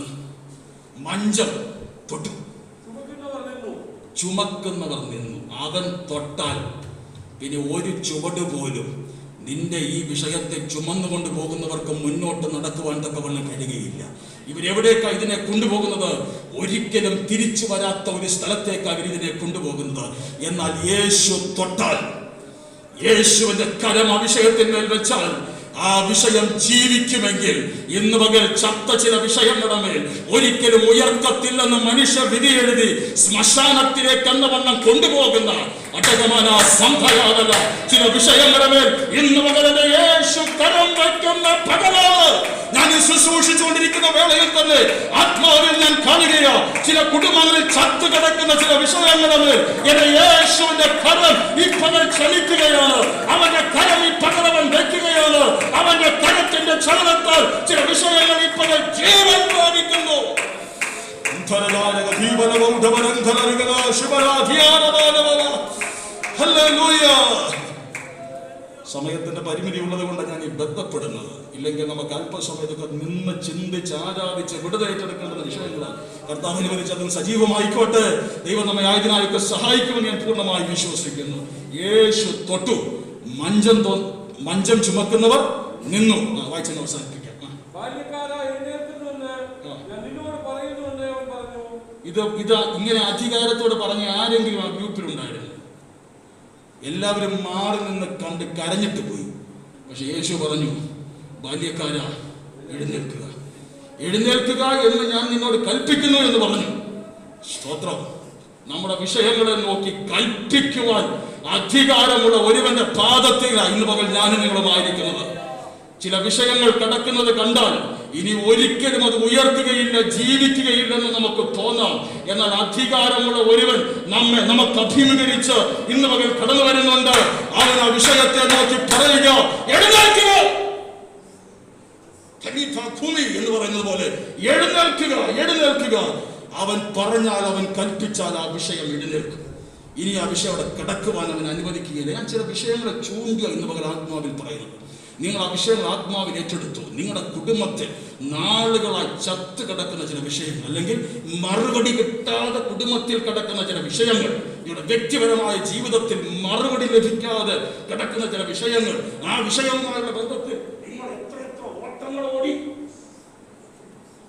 മഞ്ചം തൊട്ടു. ചുമക്കുന്നവർ നിന്നു. അവൻ തൊട്ടാൽ പിന്നെ ഒരു ചുവട് പോലും നിന്റെ ഈ വിഷയത്തെ ചുമന്നുകൊണ്ട് പോകുന്നവർക്ക് മുന്നോട്ട് നടക്കുവാൻ തക്കവണ്ണം കഴിയുകയില്ല. ഇവരെവിടേക്കാണ് ഇതിനെ കൊണ്ടുപോകുന്നത്? ഒരിക്കലും തിരിച്ചു വരാത്ത ഒരു സ്ഥലത്തേക്കാണ് ഇവരിതിനെ കൊണ്ടുപോകുന്നത്. എന്നാൽ യേശു തൊട്ടാൽ, യേശുവിന്റെ കരം ആ വിഷയത്തിന്മേൽ വെച്ചാൽ ആ വിഷയം ജീവിക്കുമെങ്കിൽ ഇന്ന് പകൽ ചത്ത ചില വിഷയങ്ങളുടെ മേൽ ഒരിക്കലും ഉയർത്തത്തില്ലെന്ന് മനുഷ്യ വിധി എഴുതി ശ്മശാനത്തിലേക്ക് എന്ന വണ്ണം കൊണ്ടുപോകുന്ന അടകമാന സംഭയാതല്ല ചില വിഷയങ്ങളുടെ മേൽ ഇന്ന് പകൽ യേശു കരം വയ്ക്കുന്ന പകലാണ്. ഞാൻ ശുശ്രൂഷിച്ചുകൊണ്ടിരിക്കുന്ന വേളയിൽ തന്നെ ആത്മാവിൽ ഞാൻ കാണുകയോ ചില കുടുംബങ്ങളിൽ ചത്തു കിടക്കുന്ന ചില വിഷയങ്ങളുടെ മേൽ എന്റെ യേശുവിന്റെ കരം ഈ പകൽ ചലിക്കുകയാണ്. അവന്റെ കരം ഈ പകൽ അവൻ വയ്ക്കുകയാണ്. അവന്റെ കരത്തിന്റെ ചലനത്താൽ ചില വിഷയങ്ങൾ ഈ പകൽ ജീവൻ പ്രാപിക്കുന്നു. സമയത്തിന്റെ പരിമിതി ഉള്ളത് കൊണ്ട് ഞാൻ ഈ ബന്ധപ്പെടുന്നത്. ഇല്ലെങ്കിൽ നമുക്ക് അല്പസമയത്തൊക്കെ നിന്ന് ചിന്തിച്ച് ആരാധിച്ച് വിടുതൽ ഏറ്റെടുക്കേണ്ട വിഷയങ്ങളാണ്. കർത്താവ് അനുവദിച്ച് അതിന് സജീവമായിക്കോട്ടെ. ദൈവം നമ്മെ ആയതിനായൊക്കെ സഹായിക്കുമെന്ന് ഞാൻ പൂർണ്ണമായി വിശ്വസിക്കുന്നു. യേശു തൊട്ടു, മഞ്ചം ചുമക്കുന്നവർ നിന്നു. വായിച്ചെന്ന് അവസാനിപ്പിക്കാം. ഇത് ഇങ്ങനെ അധികാരത്തോട് പറഞ്ഞ ആരെങ്കിലും ആ ഗ്രൂപ്പിലുണ്ടായിരുന്നു? എല്ലാവരും മാറി നിന്ന് കണ്ട് കരഞ്ഞിട്ട് പോയി. പക്ഷെ യേശു പറഞ്ഞു, ബാല്യക്കാരാ, എഴുന്നേൽക്കുക, എഴുന്നേൽക്കുക എന്ന് ഞാൻ നിന്നോട് കൽപ്പിക്കുന്നു എന്ന് പറഞ്ഞു. സ്തോത്രം. നമ്മുടെ വിഷയങ്ങളെ നോക്കി കൽപ്പിക്കുവാൻ അധികാരമുള്ള ഒരുവന്റെ പാദത്തിലാണ് ഇന്ന് പകൽ ഞാനും നിങ്ങളുമായിരിക്കുന്നത്. ചില വിഷയങ്ങൾ കിടക്കുന്നത് കണ്ടാൽ ഇനി ഒരിക്കലും അത് ഉയർത്തുകയില്ല, ജീവിക്കുകയില്ലെന്ന് നമുക്ക് തോന്നാം. എന്നാൽ അധികാരമുള്ള ഒരുവൻ നമുക്ക് അഭിമുഖീകരിച്ച് ഇന്ന് പകൽ കടന്നു വരുന്നുണ്ട്. അവൻ ആ വിഷയത്തെ നോക്കി പറയുക, എഴുന്നേൽക്കുക. എന്ന് പറയുന്നത് പോലെ എഴുന്നേൽക്കുക, എഴുന്നേൽക്കുക. അവൻ പറഞ്ഞാൽ, അവൻ കൽപ്പിച്ചാൽ ആ വിഷയം എഴുന്നേൽക്കും. ഇനി ആ വിഷയം അവിടെ കിടക്കുവാൻ അവൻ അനുവദിക്കുകയില്ല. ഞാൻ ചില വിഷയങ്ങളെ ചൂണ്ടുക എന്ന് പകൽ ആത്മാവിൽ പറയുന്നത്. നിങ്ങൾ ആ വിഷയങ്ങൾ ആത്മാവിൽ ഏറ്റെടുത്തു. നിങ്ങളുടെ കുടുംബത്തിൽ നാളുകളായി ചത്ത് കിടക്കുന്ന ചില വിഷയങ്ങൾ, അല്ലെങ്കിൽ മറുപടി കിട്ടാതെ കുടുംബത്തിൽ കിടക്കുന്ന ചില വിഷയങ്ങൾ, നിങ്ങളുടെ വ്യക്തിപരമായ ജീവിതത്തിൽ മറുപടി ലഭിക്കാതെ കിടക്കുന്ന ചില വിഷയങ്ങൾ, ആ വിഷയവുമായുള്ള ബന്ധത്തിൽ നിങ്ങൾ എത്ര ഓട്ടങ്ങൾ ഓടി,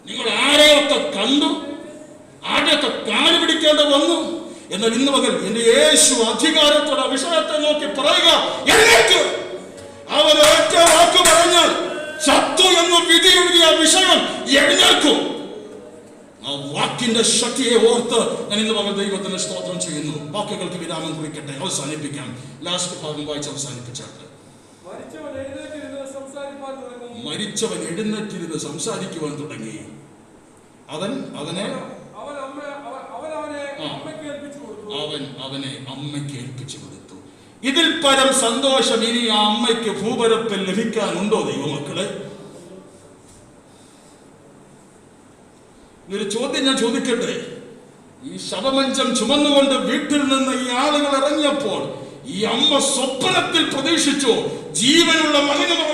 നിങ്ങൾ ആരെയൊക്കെ കണ്ടു, ആരെയൊക്കെ കാല് പിടിക്കേണ്ട വന്നു. എന്നാൽ ഇന്ന് പകൽ എന്റെ യേശു അധികാരത്തോടെ ആ വിഷയത്തെ നോക്കി പറയുക, എഴുന്നേൽക്കുക. അവൻ ഒറ്റ വാക്ക് പറഞ്ഞാൽ ചത്തു എന്ന് വിധി എഴുതിയ വിഷയം എഴുന്നേൽക്കും. ആ വാക്കിന്റെ ശക്തിയെ ഓർത്ത് ഞാൻ ഇന്ന് പകൽ ദൈവത്തിന് സ്തോത്രം ചെയ്യുന്നു. വാക്കുകൾക്ക് വിരാമം കുറിക്കട്ടെ, അവസാനിപ്പിക്കാം. ലാസ്റ്റ് ഭാഗം വായിച്ച് അവസാനിപ്പിച്ചാട്ടെ. മരിച്ചവൻ എഴുന്നേറ്റിരുന്ന് സംസാരിക്കുവാൻ തുടങ്ങി. അവൻ അവനെ അമ്മയ്ക്ക് ഏൽപ്പിച്ചു കൊടുത്തു. ഇതിൽ പരം സന്തോഷം ഇനി ആ അമ്മയ്ക്ക് ഭൂപരപ്പിൽ ലഭിക്കാനുണ്ടോ ദൈവമക്കളെ? ഒരു ചോദ്യം ഞാൻ ചോദിക്കട്ടെ. ഈ ശവമഞ്ചം ചുമന്നുകൊണ്ട് വീട്ടിൽ നിന്ന് ഈ ആളുകൾ ഇറങ്ങിയപ്പോൾ ഈ അമ്മ സ്വപ്നത്തിൽ പ്രതീക്ഷിച്ചു, ജീവനുള്ള മകനുമായി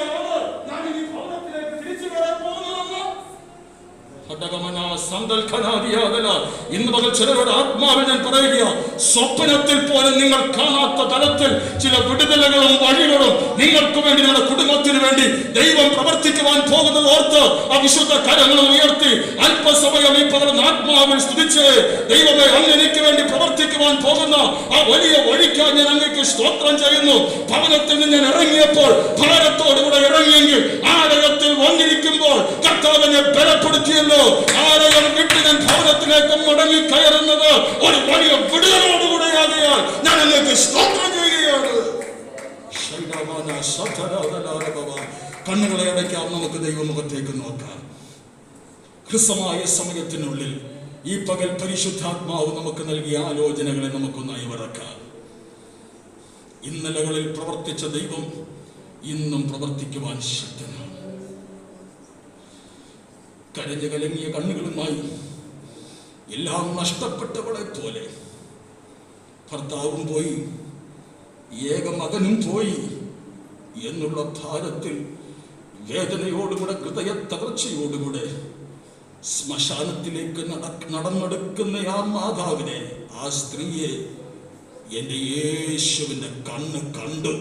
ഇന്ന് പകൽ ചിലരുടെ ആത്മാവിൽ ഞാൻ പറയുക, സ്വപ്നത്തിൽ പോലും നിങ്ങൾ കാണാത്ത തലത്തിൽ ചില വിടുതലുകളും വഴികളും നിങ്ങൾക്ക് വേണ്ടി, നിങ്ങളുടെ കുടുംബത്തിന് വേണ്ടി ദൈവം പ്രവർത്തിക്കുവാൻ പോകുന്നത് ഓർത്ത് ആ വിശുദ്ധ കരങ്ങൾ ഉയർത്തി അല്പസമയം ഈ പകർന്ന ആത്മാവിൽ സ്തുതിച്ച്, ദൈവമേ, അങ്ങ് എനിക്ക് വേണ്ടി പ്രവർത്തിക്കുവാൻ പോകുന്ന ആ വലിയ വഴിക്കാൻ ഞാൻ അങ്ങേക്ക് സ്തോത്രം ചെയ്യുന്നു. ഭവനത്തിൽ നിന്ന് ഞാൻ ഇറങ്ങിയപ്പോൾ ഭാരത്തോടുകൂടെ ഇറങ്ങിയെങ്കിൽ ആലയത്തിൽ വന്നിരിക്കുമ്പോൾ കർത്താവിനെ ബലപ്പെടുത്തിയല്ലോ. ആരെയും വിട്ട് ഞാൻ ഭവനത്തിലേക്ക് മടങ്ങി കയറുന്നത് ഒരു വലിയ വിടുതലോടുകൂടെയാകയാൽ ഞാൻ അങ്ങേക്ക് സ്തോത്രം ചെയ്യുകയാണ്. കണ്ണുകളെ അടയ്ക്കാം, നമുക്ക് ദൈവമുഖത്തേക്ക് നോക്കാം. ഹ്രസ്വമായ സമയത്തിനുള്ളിൽ ഈ പകൽ പരിശുദ്ധാത്മാവ് നമുക്ക് നൽകിയ ആലോചനകളെ നമുക്കൊന്ന് അയവിറക്കാം. ഇന്നലകളിൽ പ്രവർത്തിച്ച ദൈവം ഇന്നും പ്രവർത്തിക്കുവാൻ ശക്തനാണ്. കരഞ്ഞു കലങ്ങിയ കണ്ണുകളുമായി, എല്ലാം നഷ്ടപ്പെട്ടവളെ പോലെ ഭർത്താവും പോയി, ഏക മകനും പോയി എന്നുള്ള ഭാരത്തിൽ വേദനയോടുകൂടെ, ഹൃദയ തകർച്ചയോടുകൂടെ ശ്മശാനത്തിലേക്ക് നടന്നെടുക്കുന്ന ആ മാതാവിനെ, ആ സ്ത്രീയെ എന്റെ യേശുവിന്റെ കണ്ണ് കണ്ടു.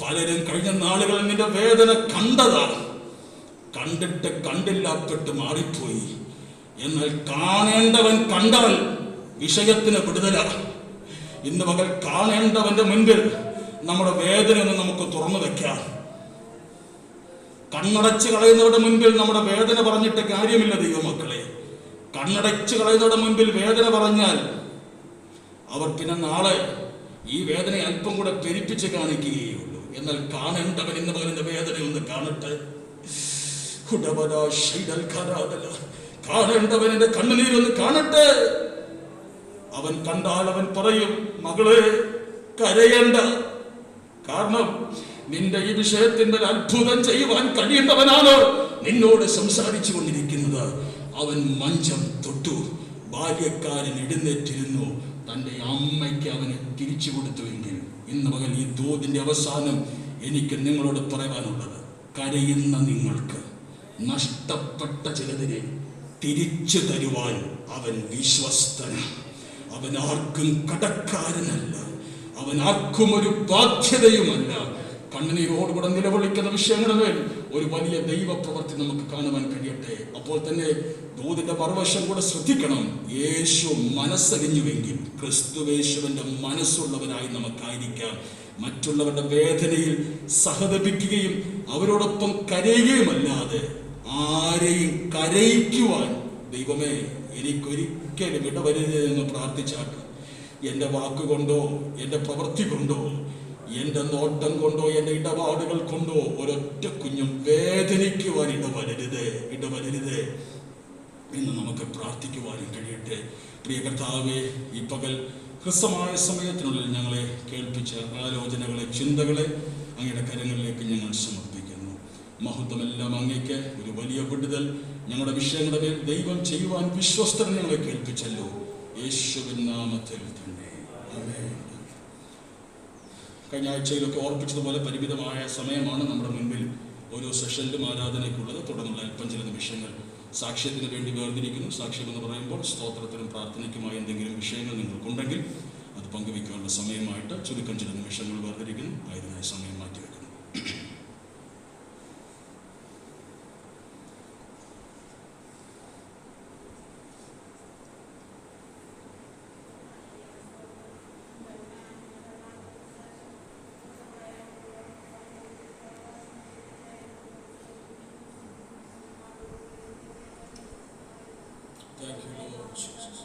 പലരും കഴിഞ്ഞ നാളുകളിൽ നിന്റെ വേദന കണ്ടതാണ്, കണ്ടിട്ട് കണ്ടില്ലാപ്പെട്ട് മാറിപ്പോയി. എന്നാൽ കാണേണ്ടവൻ കണ്ടാൽ വിഷയത്തിന് വിടുതലാണ്. ഇന്ന് പകൽ കാണേണ്ടവന്റെ മുൻപിൽ നമ്മുടെ വേദനയൊന്ന് നമുക്ക് തുറന്നു വെക്കാം. കണ്ണടച്ച് കളയുന്നവരുടെ മുൻപിൽ നമ്മുടെ വേദന പറഞ്ഞിട്ട് കാര്യമില്ല ദൈവമക്കളെ. കണ്ണടച്ച് കളയുന്നവരുടെ മുൻപിൽ വേദന പറഞ്ഞാൽ അവർ പിന്നെ നാളെ ഈ വേദന അല്പം കൂടെ പെരുപ്പിച്ച് കാണിക്കുകയുള്ളൂ. എന്നാൽ കാണേണ്ടവൻ ഇന്ന് പകലിന്റെ വേദന ഒന്ന് കാണട്ടെ. കാണേണ്ടവന്റെ കണ്ണുനീരൊന്ന് കാണട്ടെ. അവൻ കണ്ടാൽ അവൻ പറയും, മകളെ കരയണ്ട, കാരണം നിന്റെ ഈ വിഷയത്തിന്റെ അത്ഭുതം ചെയ്യുവാൻ കഴിയുന്നവനാണ് നിന്നോട് സംസാരിച്ചു കൊണ്ടിരിക്കുന്നത്. അവൻ മഞ്ചം തൊട്ടു, ബാല്യക്കാരൻ എഴുന്നേറ്റിരുന്നു, തൻ്റെ അമ്മയ്ക്ക് അവന് തിരിച്ചു കൊടുത്തുവെങ്കിൽ ഇന്ന് പകൽ ഈ ദൂതിൻ്റെ അവസാനം എനിക്ക് നിങ്ങളോട് പറയാനുള്ളത്, കരയുന്ന നിങ്ങൾക്ക് നഷ്ടപ്പെട്ട ചിലതിനെ തിരിച്ചു തരുവാൻ അവൻ വിശ്വസ്തനാണ്. അവൻ ആർക്കും കടക്കാരനല്ല, അവൻ ആർക്കും ഒരു ബാധ്യതയുമല്ല. കണ്ണുനീരോടുകൂടെ നിലവിളിക്കുന്ന വിഷയങ്ങളുടെ മേൽ ഒരു വലിയ ദൈവപ്രവൃത്തി നമുക്ക് കാണുവാൻ കഴിയട്ടെ. അപ്പോൾ തന്നെ ദൂതിന്റെ മറുവശം കൂടെ ശ്രദ്ധിക്കണം. യേശു മനസ്സറിഞ്ഞുവെങ്കിൽ ക്രിസ്തുവേശുവിന്റെ മനസ്സുള്ളവരായി നമുക്കായിരിക്കാം. മറ്റുള്ളവരുടെ വേദനയിൽ സഹതപിക്കുകയും അവരോടൊപ്പം കരയുകയുമല്ലാതെ ആരെയും കരയിക്കുവാൻ ദൈവമേ എനിക്കൊരിക്കലും ഇടവരുത് എന്ന് പ്രാർത്ഥിച്ചാൽ എൻ്റെ വാക്കുകൊണ്ടോ എൻ്റെ പ്രവൃത്തി കൊണ്ടോ എൻ്റെ നോട്ടം കൊണ്ടോ എൻ്റെ ഇടപാടുകൾ കൊണ്ടോ ഒരൊറ്റ കുഞ്ഞും വേദനിക്കുവാൻ ഇടവരരുത് എന്ന് നമുക്ക് പ്രാർത്ഥിക്കുവാനും കഴിയട്ടെ. പ്രിയ കർത്താവേ, ഈ പകൽ ഹ്രസ്വമായ സമയത്തിനുള്ളിൽ ഞങ്ങളെ കേൾപ്പിച്ച ആലോചനകളെ, ചിന്തകളെ അങ്ങയുടെ കരങ്ങളിലേക്ക് ഞങ്ങൾ സമർപ്പിക്കുന്നു. മഹത്വമെല്ലാം അങ്ങേക്ക്. ഒരു വലിയ വിടുതൽ ഞങ്ങളുടെ വിഷയങ്ങളുടെ മേൽ ദൈവം ചെയ്യുവാൻ വിശ്വസ്തത ഞങ്ങളെ കേൾപ്പിച്ചല്ലോ. യേശുവിൻ നാമത്തിൽ തന്നെ ആമേൻ. കഴിഞ്ഞ ആഴ്ചയിലൊക്കെ ഓർപ്പിച്ചതുപോലെ പരിമിതമായ സമയമാണ് നമ്മുടെ മുൻപിൽ ഓരോ സെഷനിലും ആരാധനയ്ക്കുള്ളത്. തുടർന്നുള്ള അല്പം ചില നിമിഷങ്ങൾ സാക്ഷ്യത്തിന് വേണ്ടി വേർതിരിക്കുന്നു. സാക്ഷ്യം എന്ന് പറയുമ്പോൾ സ്തോത്രത്തിനും പ്രാർത്ഥനയ്ക്കുമായി എന്തെങ്കിലും വിഷയങ്ങൾ നിങ്ങൾക്കുണ്ടെങ്കിൽ അത് പങ്കുവയ്ക്കാനുള്ള സമയമായിട്ട് ചുരുക്കം ചില നിമിഷങ്ങൾ വേർതിരിക്കുന്നു. അതിനായി സമയം മാറ്റിവെക്കുന്നു. Thank you, Lord Jesus.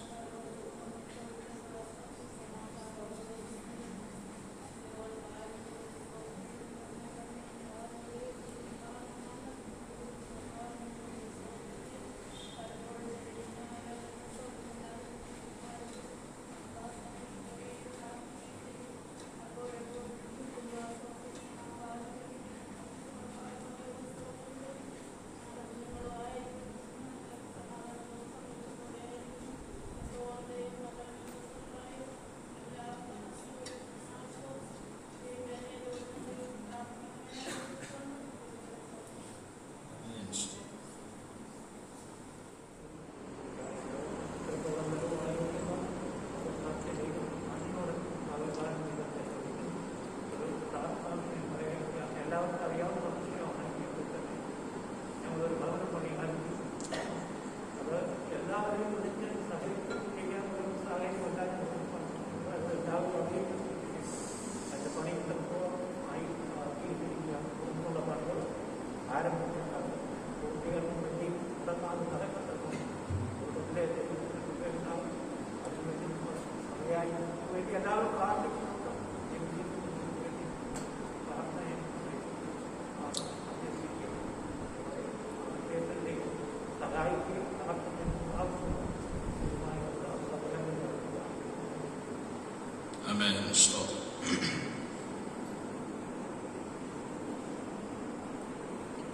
Amen. Stop.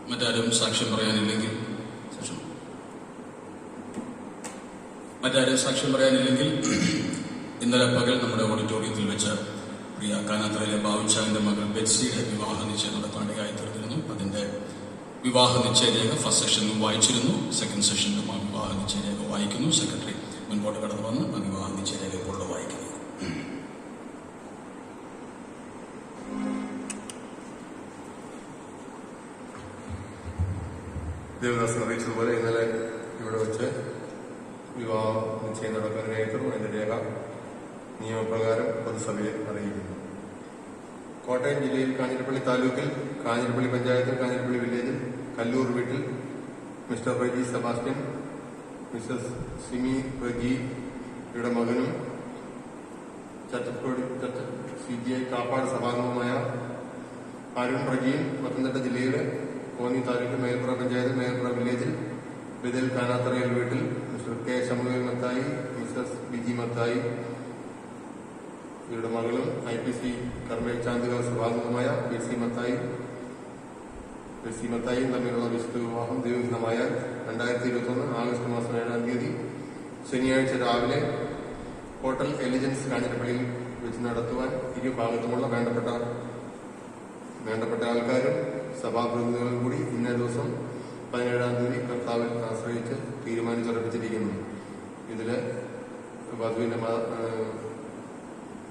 മറ്റാരും സാക്ഷ്യം പറയാനില്ലെങ്കിൽ ഇന്നലെ പകൽ നമ്മുടെ ഓഡിറ്റോറിയത്തിൽ വെച്ച് പ്രിയ കാനാത്രയിലെ ബാബുച്ചാവിന്റെ മകൾ ബെറ്റ്സിയുടെ വിവാഹ നിശ്ചയം നടത്താനിടയായി തീർന്നിരുന്നു. അതിന്റെ വിവാഹ നിശ്ചയരേഖ ഫസ്റ്റ് സെഷനിലും വായിച്ചിരുന്നു. സെക്കൻഡ് സെഷനിലും ആ വിവാഹ നിശ്ചയരേഖ വായിക്കുന്നു. സെക്രട്ടറി മുൻപോട്ട് കടന്നു വന്ന് ആ വിവാഹ നിശ്ചയരേഖ ഇപ്പോൾ വായിക്കുന്നു. ദേവദാസൻ അറിയിച്ചതുപോലെ ഇന്നലെ ഇവിടെ വെച്ച് വിവാഹ നിശ്ചയം നടക്കാനായിട്ടും അതിന്റെ രേഖ നിയമപ്രകാരം പൊതുസഭയെ അറിയിക്കുന്നു. കോട്ടയം ജില്ലയിൽ കാഞ്ഞിരപ്പള്ളി താലൂക്കിൽ കാഞ്ഞിരപ്പള്ളി പഞ്ചായത്തിൽ കാഞ്ഞിരപ്പള്ളി വില്ലേജിൽ കല്ലൂർ വീട്ടിൽ മിസ്റ്റർ റജി സെബാസ്റ്റ്യൻ, മിസസ് സിമി റജിയുടെ മകനും ചട്ടപ്പടി CGI കാപ്പാട് സഭാംഗവുമായ അരുൺ റജിയും പത്തനംതിട്ട ജില്ലയിലെ കോന്നി താലൂക്ക് മേൽപ്പുറ പഞ്ചായത്ത് മേൽപ്പുറ വില്ലേജിൽ ബദൽ കാനാത്തറയിൽ വീട്ടിൽ മിസ്റ്റർ കെ ശമുവേൽ മത്തായി, മിസസ് ബിജി മത്തായി ഇവരുടെ മകളും IPC കർമ്മേൽ ചാന്ദിക സഭാംഗവുമായ PC മത്തായിയും തമ്മിലുള്ള വിശുദ്ധ വിവാഹം ദൈവഹിതമായാൽ 2021 ആഗസ്റ്റ് മാസം 7-ാം തീയതി ശനിയാഴ്ച രാവിലെ ഹോട്ടൽ എലിജൻസ് കാഞ്ഞിരപ്പള്ളിയിൽ വെച്ച് നടത്തുവാൻ ഇരുഭാഗത്തുമുള്ള വേണ്ടപ്പെട്ട ആൾക്കാരും സഭാപ്രതിനിധികളും കൂടി ഇന്ന ദിവസം 17-ാം തീയതി കർത്താവിൽ ആശ്രയിച്ച് തീരുമാനിച്ചുറപ്പിച്ചിരിക്കുന്നു. ഇതില് വധുവിന്റെ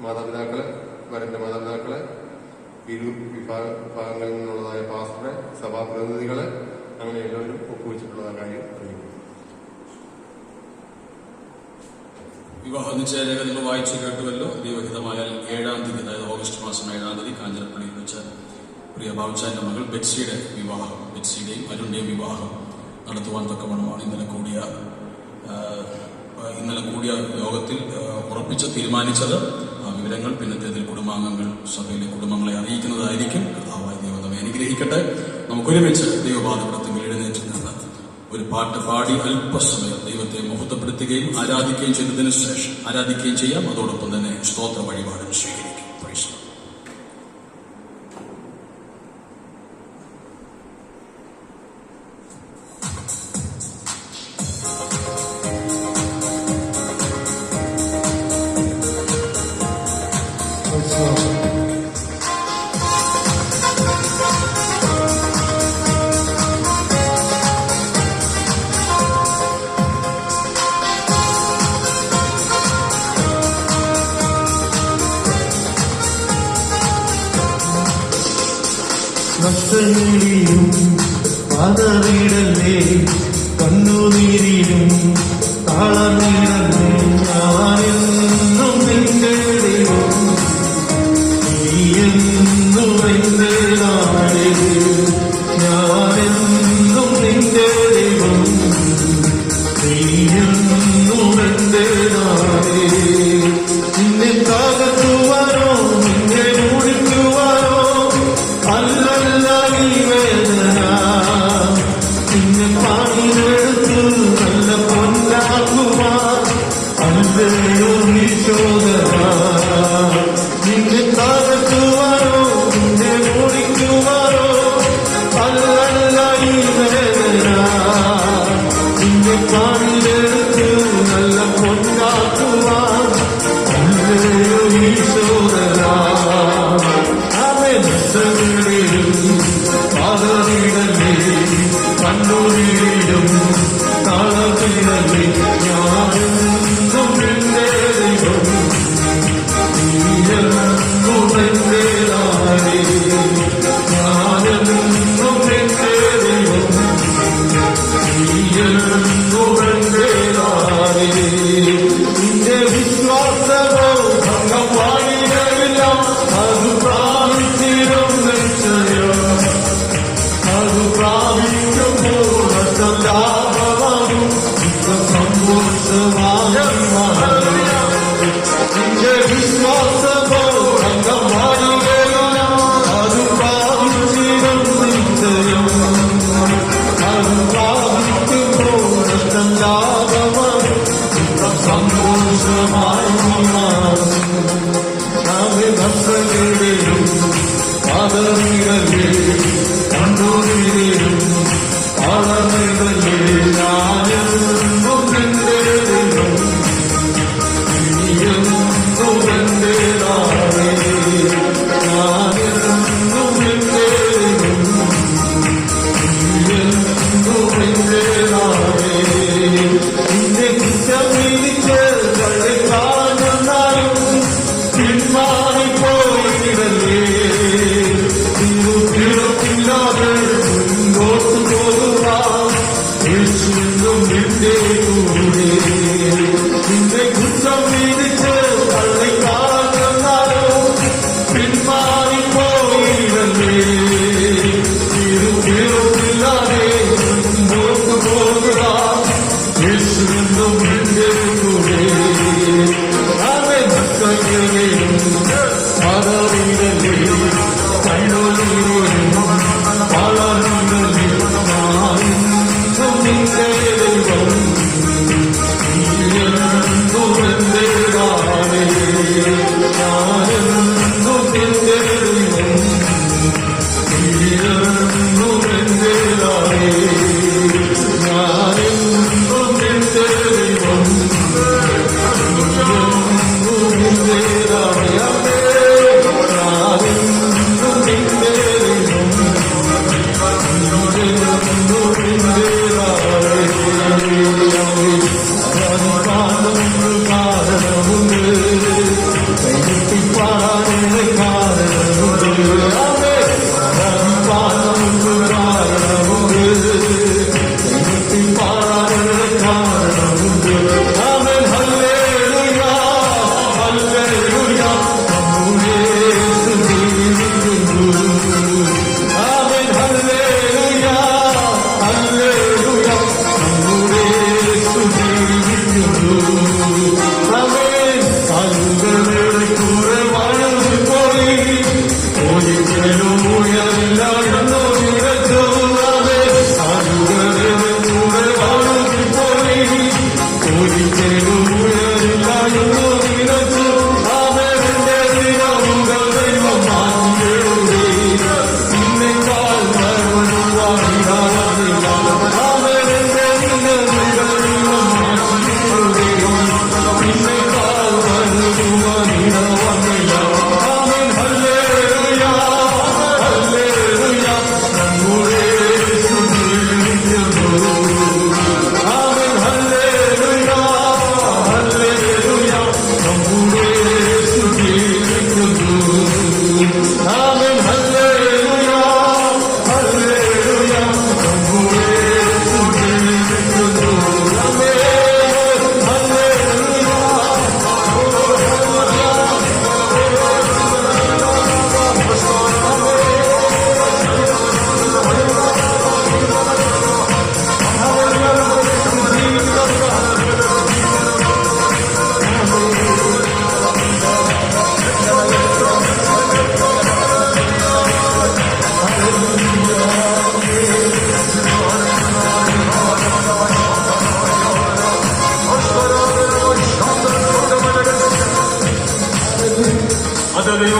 മാതാപിതാക്കള്, വരന്റെ മാതാപിതാക്കള്, ഇരു വിഭാഗങ്ങളിൽ നിന്നുള്ളതായ പാസ്റ്ററെ, സഭാപ്രതിനിധികള്, അങ്ങനെ എല്ലാവരും ഒപ്പുവെച്ചിട്ടുള്ള കാര്യം അറിയിക്കുന്നു. വിവാഹ നിശ്ചയരേഖ നിങ്ങൾ വായിച്ചു കേട്ടുവല്ലോ. ദൈവഹിതമായാൽ 7-ാം തീയതി, അതായത് ഓഗസ്റ്റ് മാസം 7-ാം തീയതി കാഞ്ഞിരപ്പള്ളിയിൽ വെച്ച് പ്രിയ ബാബുച്ചാന്റെ മകൾ ബെറ്റ്സിയുടെയും അരുണിന്റെയും വിവാഹം നടത്തുവാൻ തക്കവണ്ണമാണ് ഇന്നലെ കൂടിയ യോഗത്തിൽ തീരുമാനിച്ചത്. ആ വിവരങ്ങൾ പിന്നത്തേതിൽ കുടുംബാംഗങ്ങൾ, സഭയിലെ കുടുംബങ്ങളെ അറിയിക്കുന്നതായിരിക്കും. കർത്താവായ ദൈവം നമ്മെ അനുഗ്രഹിക്കട്ടെ. നമുക്കൊരുമിച്ച് ദൈവപാദപീഠത്തിൽ എഴുന്നേറ്റ് നിന്ന് ഒരു പാട്ട് പാടി അല്പസമയം ദൈവത്തെ മഹത്വപ്പെടുത്തുകയും ആരാധിക്കുകയും ചെയ്തതിനു ശേഷം ആരാധിക്കുകയും ചെയ്യാം. അതോടൊപ്പം തന്നെ സ്തോത്ര വഴിപാടും സ്വീകരിക്കും. Praise the Lord. നഷ്ടങ്ങളിലും പതറിടല്ലേ, കണ്ണുനീരിലും താളമിടല്ലേ, ഞാനെന്നും നിന്റെ ദൈവം, നീയെന്നും എന്റെ നാടേ, ഞാനെന്നും നിന്റെ ദൈവം, നീയെന്നും എന്റെ നാടേ. നിന്നെ താകത്തുവാനോ നിന്നെ മുടിക്കുവാനോ അല്ലല്ല ഈ വേദന, നിന്നെ പാടിയെടുത്ത് നല്ല പൊന്നാക്കുവാൻ അല്ലയോ നീ ചോദന. നിന്നെ താകത്തുവാനോ നിന്നെ ഓടിക്കുവാനോ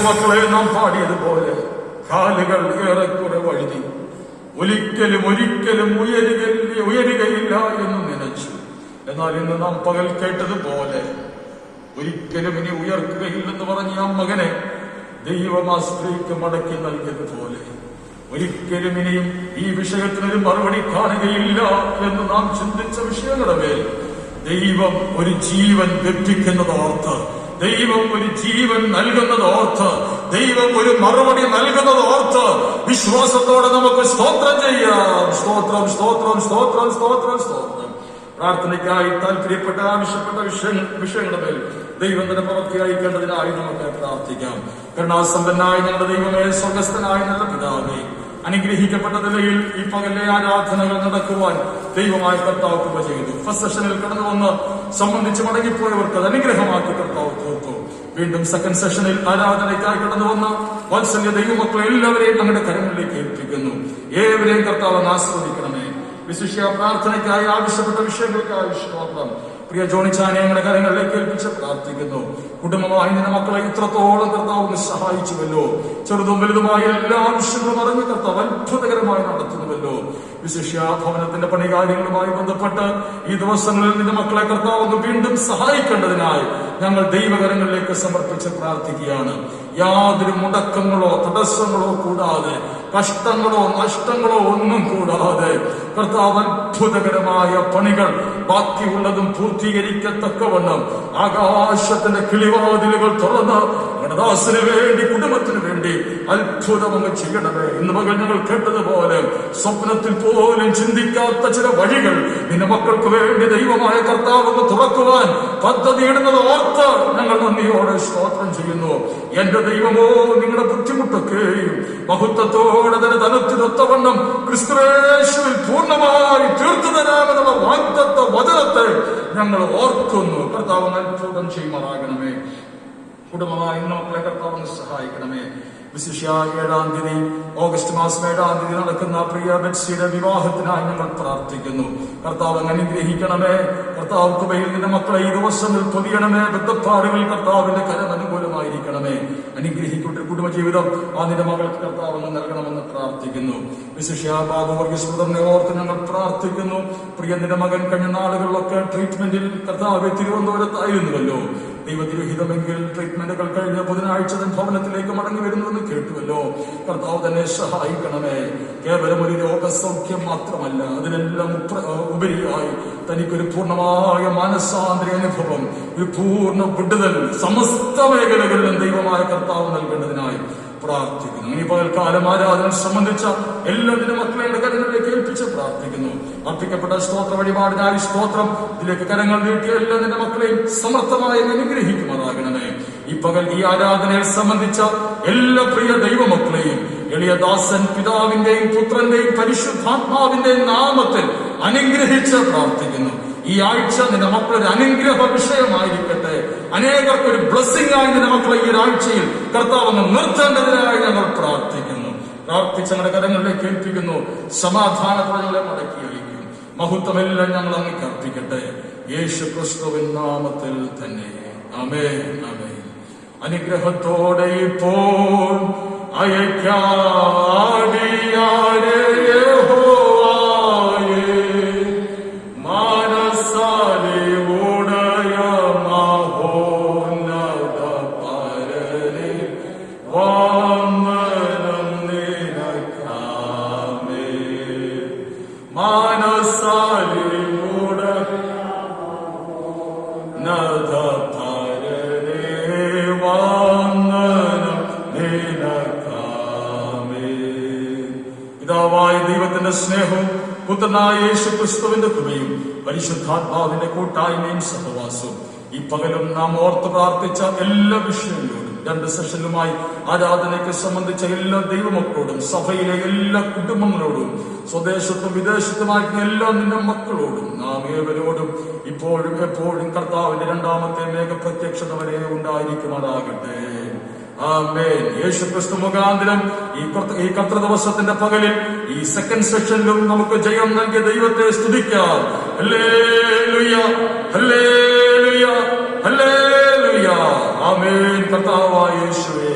ദൈവമക്കളെ നാം പാടിയതുപോലെ കാലുകൾ ഏറെക്കുറെ വഴുതി ഒരിക്കലും ഉയരുകയില്ല എന്ന് നനച്ചു. എന്നാൽ ഇന്ന് നാം പകൽ കേട്ടതുപോലെ ഒരിക്കലും ഇനി ഉയർക്കുകയില്ലെന്ന് പറഞ്ഞ ആ മകനെ ദൈവം ആ സ്ത്രീക്ക് മടക്കി നൽകിയതുപോലെ ഒരിക്കലും ഇനിയും ഈ വിഷയത്തിനൊരു മറുപടി കാണുകയില്ല എന്ന് നാം ചിന്തിച്ച വിഷയങ്ങളുടെ മേൽ ദൈവം ഒരു ജീവൻ ലഭിക്കുന്നത് ഓർത്ത്, ദൈവം ഒരു ജീവൻ നൽകുന്നത് ഓർത്ത്, ദൈവം ഒരു മറുപടി നൽകുന്നത് ഓർത്ത് വിശ്വാസത്തോടെ നമുക്ക് സ്തോത്രം ചെയ്യാം. സ്തോത്രം, സ്തോത്രം, സ്തോത്രം, സ്തോത്രം, സ്തോത്രം. പ്രാർത്ഥനയ്ക്കായി താല്പര്യപ്പെട്ട ആവശ്യപ്പെട്ട വിഷയങ്ങളുടെ മേൽ ദൈവം തന്നെ പ്രവൃത്തി അയക്കേണ്ടതിനായി നമുക്ക് പ്രാർത്ഥിക്കാം. കരുണാസമ്പന്നായ ഞങ്ങളുടെ ദൈവമേ, സ്വർഗസ്ഥനായ നല്ല പിതാവേ, അനുഗ്രഹിക്കപ്പെട്ട നിലയിൽ ഈ പകലിലെ ആരാധനകൾ നടക്കുവാൻ ദൈവമായ കർത്താവ് കൃപ ചെയ്തു. ഫസ്റ്റ് സെഷനിൽ കടന്നു വന്ന് സംബന്ധിച്ച് മടങ്ങിപ്പോയവർക്ക് അത് അനുഗ്രഹമാക്കി കർത്താവ് തീർത്തു. വീണ്ടും സെക്കൻഡ് സെഷനിൽ ആരാധനയ്ക്കായി കടന്നു വന്ന വാത്സല്യ ദൈവമക്കളെ എല്ലാവരെയും ഞങ്ങളുടെ കരങ്ങളിലേക്ക് ഏൽപ്പിക്കുന്നു. ഏവരെയും കർത്താവ് ആസ്വദിക്കണമേ. വിശിഷ്യ പ്രാർത്ഥനയ്ക്കായി ആവശ്യപ്പെട്ട വിഷയങ്ങൾക്കായി സ്തോത്രം. പ്രിയ ജോണിച്ചാനെ ഞങ്ങളുടെ കരങ്ങളിലേക്ക് ഏൽപ്പിച്ച് പ്രാർത്ഥിക്കുന്നു. കുടുംബമായി നിന്റെ മക്കളെ ഇത്രത്തോളം കർത്താവ് സഹായിച്ചുവല്ലോ. ചെറുതും വലുതുമായ എല്ലാ ആവശ്യങ്ങളും അറിഞ്ഞ് കർത്താവ് അത്ഭുതകരമായി നടത്തുന്നുവല്ലോ. വിശിഷ്യ ഭവനത്തിന്റെ പണികാര്യങ്ങളുമായി ബന്ധപ്പെട്ട് ഈ ദിവസങ്ങളിൽ നിന്റെ മക്കളെ കർത്താവ് വീണ്ടും സഹായിക്കേണ്ടതിനായി ഞങ്ങൾ ദൈവകരങ്ങളിലേക്ക് സമർപ്പിച്ച് പ്രാർത്ഥിക്കുകയാണ്. യാതൊരു മുടക്കങ്ങളോ തടസ്സങ്ങളോ കൂടാതെ, കഷ്ടങ്ങളോ നഷ്ടങ്ങളോ ഒന്നും കൂടാതെ കർത്താവ് അത്ഭുതകരമായ പണികൾ ബാക്കിയുള്ളതും പൂർത്തീകരിക്കത്തക്കവണ്ണം ആകാശത്തിന്റെ കിളിവാതിലുകൾ തുറന്ന് ദാസന് വേണ്ടി, കുടുംബത്തിന് വേണ്ടി അത്ഭുതം അങ്ങ് ചെയ്യണമേ. ഇന്ന് മകൾ ഞങ്ങൾ കേട്ടതുപോലെ സ്വപ്നത്തിൽ പോലും ചിന്തിക്കാത്ത ചില വഴികൾ നിന്റെ മക്കൾക്ക് വേണ്ടി ദൈവമായ കർത്താവ് തുറക്കുവാൻ പദ്ധതിയിടുന്നത് ഓർത്ത് ഞങ്ങൾ നന്ദിയോടെ സ്തോത്രം ചെയ്യുന്നു. എന്റെ ദൈവമോ, നിങ്ങളുടെ ബുദ്ധിമുട്ടൊക്കെയും മഹത്വത്തോടെ തന്നെ തനത്തിനൊത്തവണ്ണം ക്രിസ്തുയേശുവിൽ പൂർണ്ണമായി തീർത്തു തരാമെന്നുള്ള വാഗ്ദത്ത വചനത്തെ ഞങ്ങൾ ഓർക്കുന്നു. കർത്താവ് അത്ഭുതം ചെയ്യുമാറാകണമേ. കുടുംബമായി മക്കളെ കർത്താവിനെ സഹായിക്കണമേ. വിശിഷ്യ 7-ാം തീയതി ഓഗസ്റ്റ് മാസം 7-ാം തീയതി നടക്കുന്ന പ്രിയ ബെറ്റ്സിയുടെ വിവാഹത്തിനായി ഞങ്ങൾ പ്രാർത്ഥിക്കുന്നു. കർത്താവ് അനുഗ്രഹിക്കണമേ. കർത്താവ് കൃപയിൽ നിന്റെ മക്കളെ ഈ ദിവസങ്ങളിൽ പൊതിയണമേ. ബന്ധപ്പാടുകളിൽ കർത്താവിന്റെ കരം അനുകൂലമായിരിക്കണമേ. അനുഗ്രഹിക്കട്ടെ കുടുംബജീവിതം ആ നിന്റെ മകൾക്ക് കർത്താവ് നൽകണമെന്ന് പ്രാർത്ഥിക്കുന്നു. വിശിഷ്യ ബാബു വർഗീസ് ബ്രദറിനെ ഓർത്ത് ഞങ്ങൾ പ്രാർത്ഥിക്കുന്നു. പ്രിയ നിന്റെ മകൻ കഴിഞ്ഞ നാളുകളിലൊക്കെ ട്രീറ്റ്മെന്റിൽ കർത്താവ് തിരുവനന്തപുരത്തായിരുന്നുവല്ലോ. ദൈവതിരുഹിതമെങ്കിൽ ട്രീറ്റ്മെന്റുകൾ കഴിഞ്ഞ ബുധനാഴ്ച ഭവനത്തിലേക്ക് മടങ്ങി വരുന്നുവെന്ന് കേട്ടുവല്ലോ. കർത്താവ് തന്നെ സഹായിക്കണമേ. കേവലം ഒരു രോഗസൗഖ്യം മാത്രമല്ല, അതിനെല്ലാം ഉപരിയായി തനിക്കൊരു പൂർണ്ണമായ മാനസാന്തര അനുഭവം, ഒരു പൂർണ്ണ വിടുതൽ സമസ്ത മേഖലകളിലും ദൈവമായ കർത്താവ് നൽകേണ്ടതിനായി പ്രാർത്ഥിക്കുന്നു. ഇനി പകൽക്കാലം ആരാധന സംബന്ധിച്ച എല്ലാ നിന്റെ മക്കളുടെ കരങ്ങളിലേക്ക് ഏൽപ്പിച്ച് പ്രാർത്ഥിക്കുന്നു. അർപ്പിക്കപ്പെട്ട സ്തോത്ര വഴിപാടിനായി സ്തോത്രം. ഇതിലേക്ക് കരങ്ങൾ നീട്ടിയ എല്ലാ നിന്റെ മക്കളെയും സമർത്ഥമായി അനുഗ്രഹിക്കുമാറാകണമേ. ഈ പകൽ ഈ ആരാധനയെ സംബന്ധിച്ച എല്ലാ പ്രിയ ദൈവമക്കളെയും എളിയ ദാസൻ പിതാവിന്റെയും പുത്രന്റെയും പരിശുദ്ധാത്മാവിന്റെയും നാമത്തിൽ അനുഗ്രഹിച്ച് പ്രാർത്ഥിക്കുന്നു. ഈ ആഴ്ച നിന്റെ മക്കളൊരു അനുഗ്രഹ വിഷയമായിരിക്കട്ടെ. അനേകർക്ക് ഒരു ബ്ലെസ്സിംഗ് ആയി നിന്റെ മക്കളെ ഈ ഒരാഴ്ചയിൽ കർത്താവ് നിർത്തേണ്ടതിനായി ഞങ്ങൾ പ്രാർത്ഥിക്കുന്നു. പ്രാർത്ഥിച്ച ഞങ്ങളുടെ കരങ്ങളിലേക്ക് ഏൽപ്പിക്കുന്നു. സമാധാനത്തോടെ ഞങ്ങളെ മടക്കി അയക്കും. മഹത്വമെല്ലാം ഞങ്ങൾ അങ്ങേക്ക് അർപ്പിക്കട്ടെ. യേശു ക്രിസ്തുവിൻ നാമത്തിൽ തന്നെ. ആമേൻ, ആമേൻ. അനുഗ്രഹത്തോടെ ഇപ്പോൾ അയക്കാടിയാരെ സ്നേഹവും പുത്രനായ യേശു ക്രിസ്തുവിന്റെ കൃപയും പരിശുദ്ധാത്മാവിന്റെ കൂട്ടായ്മയും സഹവാസവും ഈ പകലും നാം ഓർത്ത് പ്രാർത്ഥിച്ച എല്ലാ വിഷയങ്ങളോടും 2 സെഷനിലുമായി ആരാധനയ്ക്ക് സംബന്ധിച്ച എല്ലാ ദൈവമക്കളോടും സഭയിലെ എല്ലാ കുടുംബങ്ങളോടും സ്വദേശത്തും വിദേശത്തുമായിട്ടുള്ള എല്ലാ നിന്റെ മക്കളോടും നാം ഏവരോടും ഇപ്പോഴും എപ്പോഴും കർത്താവിന്റെ 2ാമത്തെ മേഘപ്രത്യക്ഷത വരെ ഉണ്ടായിരിക്കുമാറാകട്ടെ. ആമേൻ. യേശു ക്രിസ്തു മുഖാന്തരം ഈ കർത്തൃ ദിവസത്തിന്റെ പകലിൽ ഈ സെക്കൻഡ് സെക്ഷനിലും നമുക്ക് ജയം നൽകിയ ദൈവത്തെ സ്തുതിക്കാം. Hallelujah, hallelujah, hallelujah. ആമേൻ. കർത്താവായ യേശുവേ.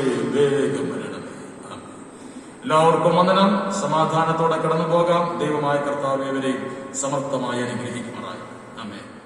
എല്ലാവർക്കും വന്ദനം. സമാധാനത്തോടെ കടന്നു പോകാം. ദൈവമായ കർത്താവ് ഇവരെയും സമർത്ഥമായി അനുഗ്രഹിക്കുമാറായി. ആമേൻ.